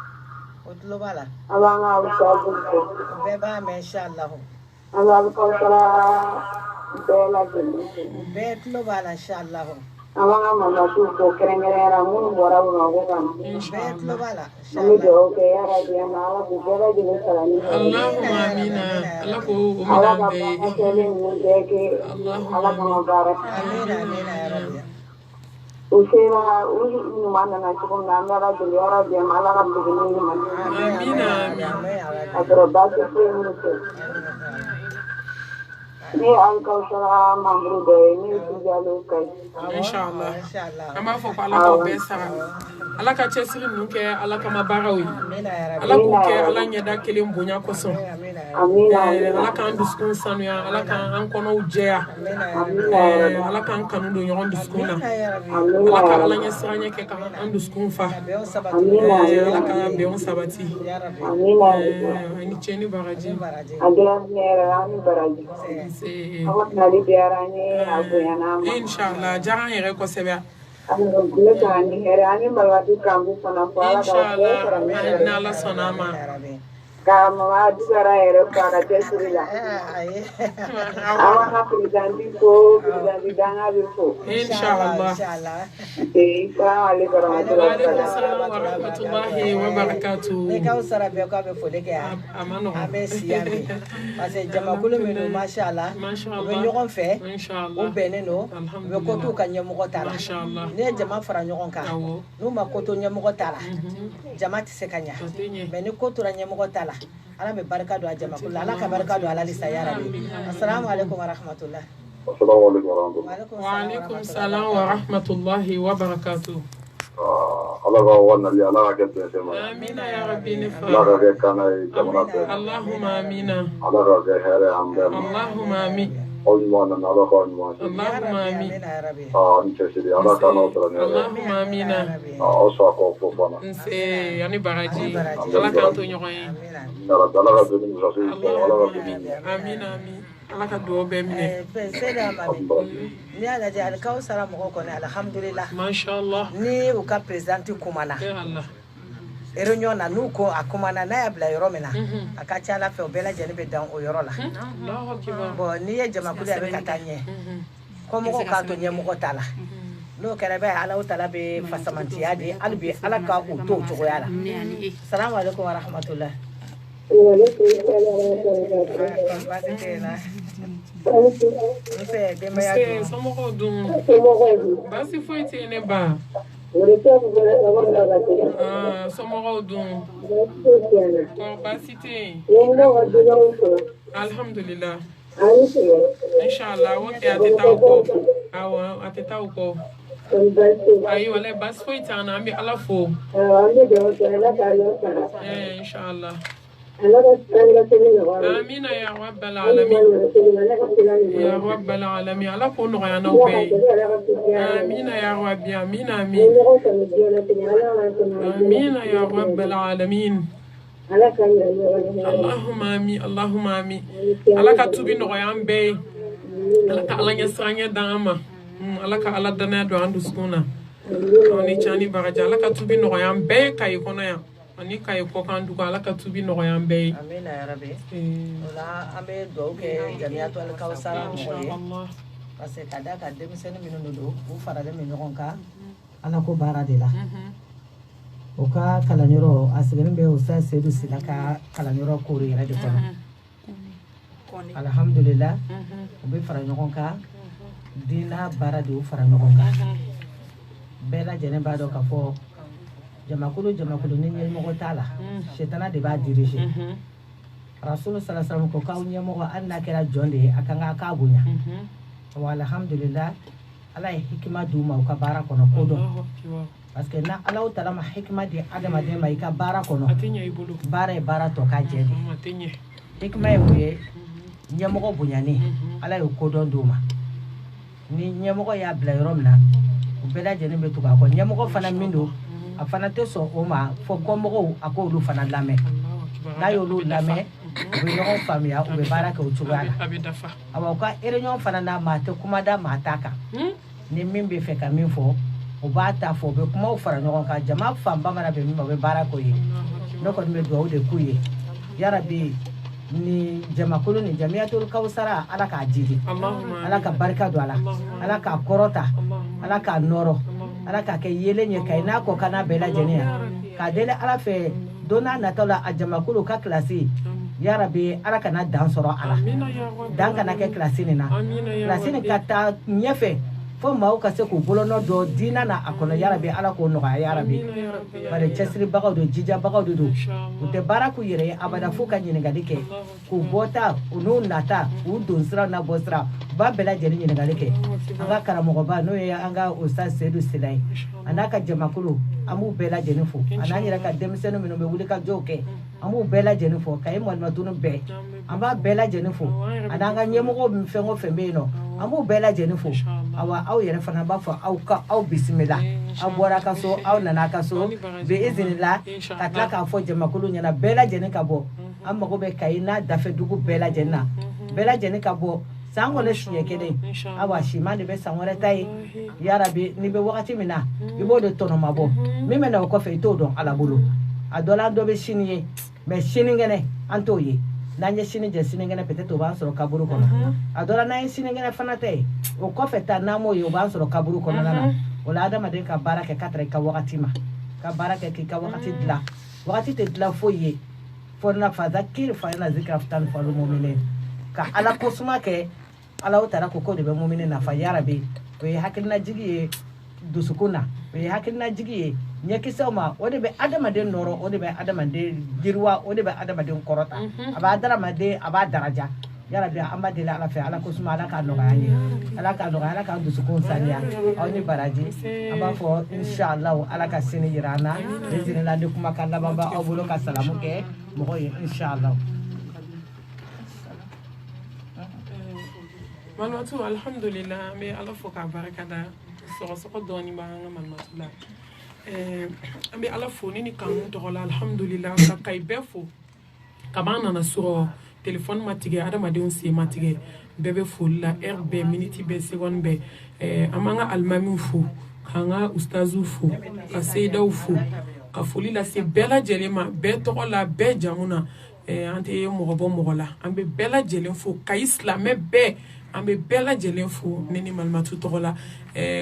Utlo bala. Anga usabu ko. Beba me inshallah. Anga ko sara bela jeli. Betlo bala inshallah. Anga mama tuko kerengera mun bora uno ko kan. Betlo bala. Ami do ke ya radia nala bu bela jeli salani. Allahumma amina. Allah ko Ala umina ka be. ba kele mun de ke ala ka mubarak. Amin ya rabbi. Usera uni mana na chukum na mera jeli ora de mala ka bugini ni man. Amina. Agro ba ke ni se. Ni uncle sara mamru de ni tijalo kai. Inshallah. Inshallah. Ama fo ko ala ko be sara. Ala ka chesiri nuke ala kama barawi. Amin ya rabbi. Ala ko ke ala nyada kele mbonya ko so. Amina. Ala kan duskun sanu ya ala kan an kono ujeya. Amina. Ala kan kanu do nyon duskun na. Amina. Ala ka ala nya sranya ke kan an duskun fa. Amina. Ala ka be on sabati. Amina. Ni cheni baraji. Agla nera ani baraji. Awat nali biarani abu yana. Inshallah jaran yere ko sebe. Anu gule tani era ani malwati kambu sana fala Inshallah na la sonama. Kama dugara yɛrɛ fara cɛsiri la ayi an b'an ka présidente fo présidente danga bɛ fo Inshallah. inshallah Waalaikum salam wa rahmatullahi wa barakatuh. ne kaw sara bɛɛ k'a bɛ foli kɛ yan Amano. an bɛ si yan bi parce que jamakulu minnu mashallah u bɛ ɲɔgɔn fɛ u Inshallah. bɛnnen don u bɛ ko t'u ka ɲɛmɔgɔ ta la Mashallah. n'i ye jama fara ɲɔgɔn kan Awɔ. n'u ma ko to ɲɛmɔgɔ ta la jama tɛ se ka ɲa mais ni ko tora ɲɛmɔgɔ ta la ala bɛ barika don a jamakulu la ala ka barika don ala lisa ya rabi assalamu alaikum wa rahmatullah Wa alaikum salam wa rahmatullahi wa barakatuh. Allah ka wannan Allah ka kette sai ma Amina ya rabbi nifa. Allah ka kana jamana ta Allahumma amina. Allah ka here ambe Allahumma amin. on mo na Allah ka on mo Allahumma amin. ya rabi an ce shi Allah ka no tra ne Allahumma amina. o so ko fo fona Nse yani baraji. Allah ka to ɲɔgɔn ye. Allah ka to ni musasu Allah ka to Amina amin. Allah ka duwawu bɛɛ minɛ. sai da mami ni y'a lajɛ alikaw sara mɔgɔw kɔni alhamdulillah Masha Allah. ni u ka présidente kumana Ya Allah. réunion na n'u ko a kumana n'a y'a bila yɔrɔ min na a ka ca ala fɛ o bɛɛ lajɛlen bɛ dan o yɔrɔ la Allahu akbar. bon n'i ye jamakulu ye a bɛ ka taa ɲɛ kɔmɔgɔw k'a to ɲɛmɔgɔ ta la n'o kɛra bɛ alaw tala bɛ fasamantiya de hali bi ala ka u to o cogoya la salamu alaikum wa rahmatullah baasi tɛ yen na n fɛ denbaya Nse dun somɔgɔw dun. Baasi foyi tɛ ne ba. Somɔgɔw dun. Kɔrɔ baasi tɛ yen. Alhamdulillah. Inshallah o tɛ a tɛ taa o kɔ. Awɔ a tɛ taa o kɔ. Ayi walayi baasi foyi t'an na an bɛ ala fo. Inshallah. Amina ya rabbal alamin. Ya rabbal alamin. Ala ko nɔgɔya n'aw bɛɛ ye. Amina ya rabbi. Amina amin. Amina ya rabbal alamin. Allahumma amin. Allahumma amin. Ala ka tubi nɔgɔya an bɛɛ ye. Ala ka ala ɲɛ siranɲɛ d'an ma. Ala ka ala danaya don an dusukun na. Ni cani bagaji ala ka tubi nɔgɔya an bɛɛ ye Kayi kɔnɔ yan. Ani Kayi kɔkan dugu ala ka tubi nɔgɔya an bɛɛ ye. amina ya rabi o la an bɛ dugawu kɛ jamiyatu alikaw sara mɔgɔw ye Inshallah. parce que ka da ka denmisɛnnin minnu de don u faralen bɛ ɲɔgɔn kan ala ko baara de la o ka kalanyɔrɔ a sigilen bɛ Ustaz Seyidu Sila ka kalanyɔrɔ kori yɛrɛ de kɔnɔ alhamdulillah u bɛ fara ɲɔgɔn kan diina baara de y'u fara ɲɔgɔn kan bɛɛ lajɛlen b'a dɔn k'a fɔ jamakulu ni ɲɛmɔgɔ t'a la sitana de b'a dirige rasulu salasalam ko k'aw ɲɛmɔgɔ hali n'a kɛra jɔn de ye a kan k'a bonya wa alhamdulillah ala ye hikima d'u ma u ka baara kɔnɔ ko dɔn parce que na ala tala ma hikima di adamaden ma i ka baara kɔnɔ baara ye baara tɔ k'a jɛ de hikima ye mun ye ɲɛmɔgɔ bonyani ala ye ko dɔn d'u ma ni ɲɛmɔgɔ y'a bila yɔrɔ min na u bɛɛ lajɛlen bɛ tugu a kɔ ɲɛmɔgɔ fana min don a fana tɛ sɔn o ma fo kɔmɔgɔw a k'olu fana lamɛn n'a y'olu lamɛn u bɛ ɲɔgɔn faamuya u bɛ baara kɛ o cogoya la awa u ka réunion fana na maa tɛ kuma da maa ta kan ni min bɛ fɛ ka min fɔ u b'a ta fɔ u bɛ kumaw fara ɲɔgɔn kan jama fanba mana bɛn min ma u bɛ baara k'o ye ne kɔni bɛ dugawu de k'u ye yarabi ni jamakulu ni jamiyatul kawsara ala k'a jidi ala ka barika don a la ala k'a kɔrɔta ala k'a nɔrɔ ala k'a kɛ yelen ye Kayi n'a kɔ kana bɛɛ lajɛlen yan k'a deli ala fɛ don n'a nataw la a jamakulu ka kilasi yarabi ala kana dan sɔrɔ a la dan kana kɛ kilasi nin na kilasi nin ka taa ɲɛfɛ fo maaw ka se k'u bolonɔ dɔ diina na a kɔnɔ yarabi ala k'o nɔgɔya yarabi bari cɛsiribagaw don jijabagaw de don u tɛ baara k'u yɛrɛ ye abada f'u ka ɲininkali kɛ k'u bɔta u n'u nata u don sira n'a bɔ sira u b'a bɛɛ lajɛlen ɲininkali kɛ an ka karamɔgɔba n'o ye an ka Ustaz Seyidu Sila ye a n'a ka jamakulu an b'u bɛɛ lajɛlen fo a n'an yɛrɛ ka denmisɛnnin minnu bɛ wuli ka jɔw kɛ an b'u bɛɛ lajɛlen fo Kayi mɔlimatunu bɛɛ an b'a bɛɛ lajɛlen fo a n'an ka ɲɛmɔgɔ min fɛn o fɛn bɛ yen nɔ an b'u bɛɛ lajɛlen fo awa aw yɛrɛ fana b'a fɔ aw bisimila aw bɔra ka so aw nana ka so bi izinila ka tila k'a fɔ jamakulu ɲɛna bɛɛ lajɛlen ka bɔ an mago bɛ Kayi n'a dafe dugu bɛɛ lajɛlen na bɛɛ lajɛlen ka bɔ san kɔnɔ siɲɛ kelen awa siman de bɛ san wɛrɛ ta ye yarabi ni bɛ wagati min na i b'o de tɔnɔma bɔ min bɛ na o kɔfɛ i t'o dɔn ala bolo a dɔ la dɔ bɛ sini ye mais siningene anto ye nanye sinije siningene peut-être o b'an sɔrɔ kaburu kɔnɔ a dɔ la n'an ye siningene fana tɛ o kɔfɛ ta n'an m'o ye o b'an sɔrɔ kaburu kɔnɔna na o la adamaden ka baara kɛ ka tɛmɛ i ka wagati ma ka baara kɛ k'i ka wagati dilan wagati tɛ dilan foyi ye fo na fadakir fa ina zikra fitan falu mu'minin ka ala ko suma kɛ ala o tara ko ko de bɛ mu'minin nafa yarabi o ye hakilina jigi ye dusukun na o ye hakilina jigi ye ɲɛkisɛw ma o de bɛ adamaden nɔrɔ o de bɛ adamaden yiriwa o de bɛ adamaden kɔrɔta a b'a adamaden a b'a daraja yarabi an b'a deli ala fɛ ala ko suma ala k'a nɔgɔya an ye ala k'a nɔgɔya ala k'an dusukun saniya aw ni baraji an b'a fɔ inshallah ala ka sini yira an na biizinila ni kumakan laban b'a aw bolo ka salamu kɛ mɔgɔ ye inshallah. Malmatu alhamdulillah me ala fo ka baraka da sɔgɔsɔgɔ dɔɔni b'an ka Malmatu la an bɛ ala fo ni kanu tɔgɔ la alhamdulillah ka kai bɛɛ fo kaban nana sɔrɔ téléphone ma tigɛ adamadenw sen ma tigɛ bɛɛ bɛ foli la heure bɛɛ minute bɛɛ seconde bɛɛ an b'an ka alimamiw fo k'an ka ustaziw fo ka seyidaw fo ka foli lase bɛɛ lajɛlen ma bɛɛ tɔgɔ la bɛɛ jamu na an tɛ mɔgɔ bɔ mɔgɔ la an bɛ bɛɛ lajɛlen fo Kayi silamɛ bɛɛ an bɛ bɛɛ lajɛlen fo ne ni Malmatu tɔgɔ la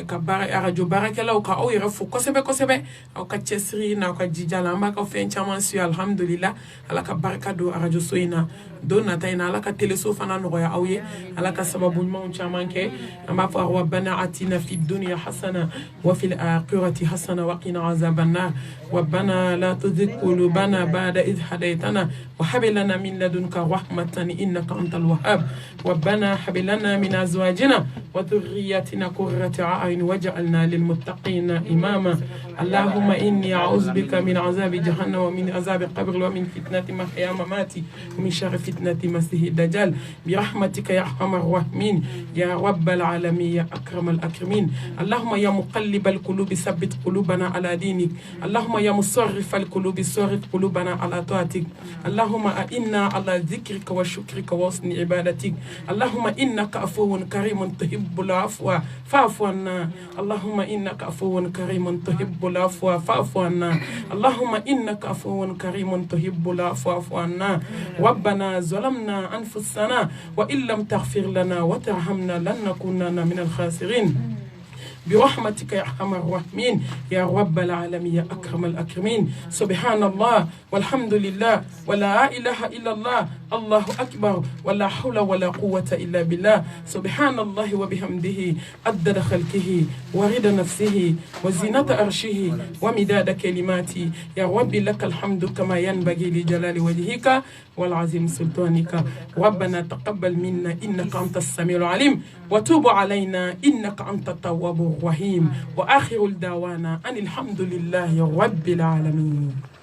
ka radio baarakɛlaw ka aw yɛrɛ fo kosɛbɛ kosɛbɛ aw ka cɛsiri n'aw ka jija la an b'a ka fɛn caman su alhamdulillah ala ka barika don radio so in na don nata in na ala ka teleso fana nɔgɔya aw ye ala ka sababu ɲumanw caman kɛ an b'a fɔ rabbana atina fid dunya hasana wa fil akhirati hasana wa qina azaban nar rabbana la tuzigh qulubana ba'da idh hadaytana wa hab lana min ladunka rahmatan innaka antal wahhab rabbana hab lana min azwajina wa dhurriyyatina qurrata a'yun waj'alna lil muttaqina imama اللهم إني أعوذ بك من عذاب جهنم ومن عذاب القبر ومن فتنة محيا ومماتي ومن شر فتنة مسيح الدجال برحمتك يا أرحم الراحمين يا رب العالمين يا أكرم الأكرمين اللهم يا مقلب القلوب ثبت قلوبنا على دينك اللهم يا مصرف القلوب صرف قلوبنا على طاعتك اللهم إنا على ذكرك وشكرك وحسن عبادتك اللهم إنك عفو كريم تحب العفو فاعف عنا اللهم إنك عفو كريم تحب العفو فاعف عنا اللهم إنك عفو كريم تحب العفو فاعف عنا ربنا ظلمنا أنفسنا وإن لم تغفر لنا وترحمنا لن نكونن من الخاسرين برحمتك يا أرحم الراحمين يا رب العالمين يا أكرم الأكرمين سبحان الله والحمد لله ولا إله إلا الله الله أكبر ولا حول ولا قوة إلا بالله سبحان الله وبحمده عدد خلقه ورد نفسه وزينة عرشه ومداد كلماته يا رب لك الحمد كما ينبغي لجلال وجهك والعظيم سلطانك ربنا تقبل منا إنك أنت السميع العليم وتوب علينا إنك أنت التواب الرحيم وآخر الدعوانا أن الحمد لله رب العالمين.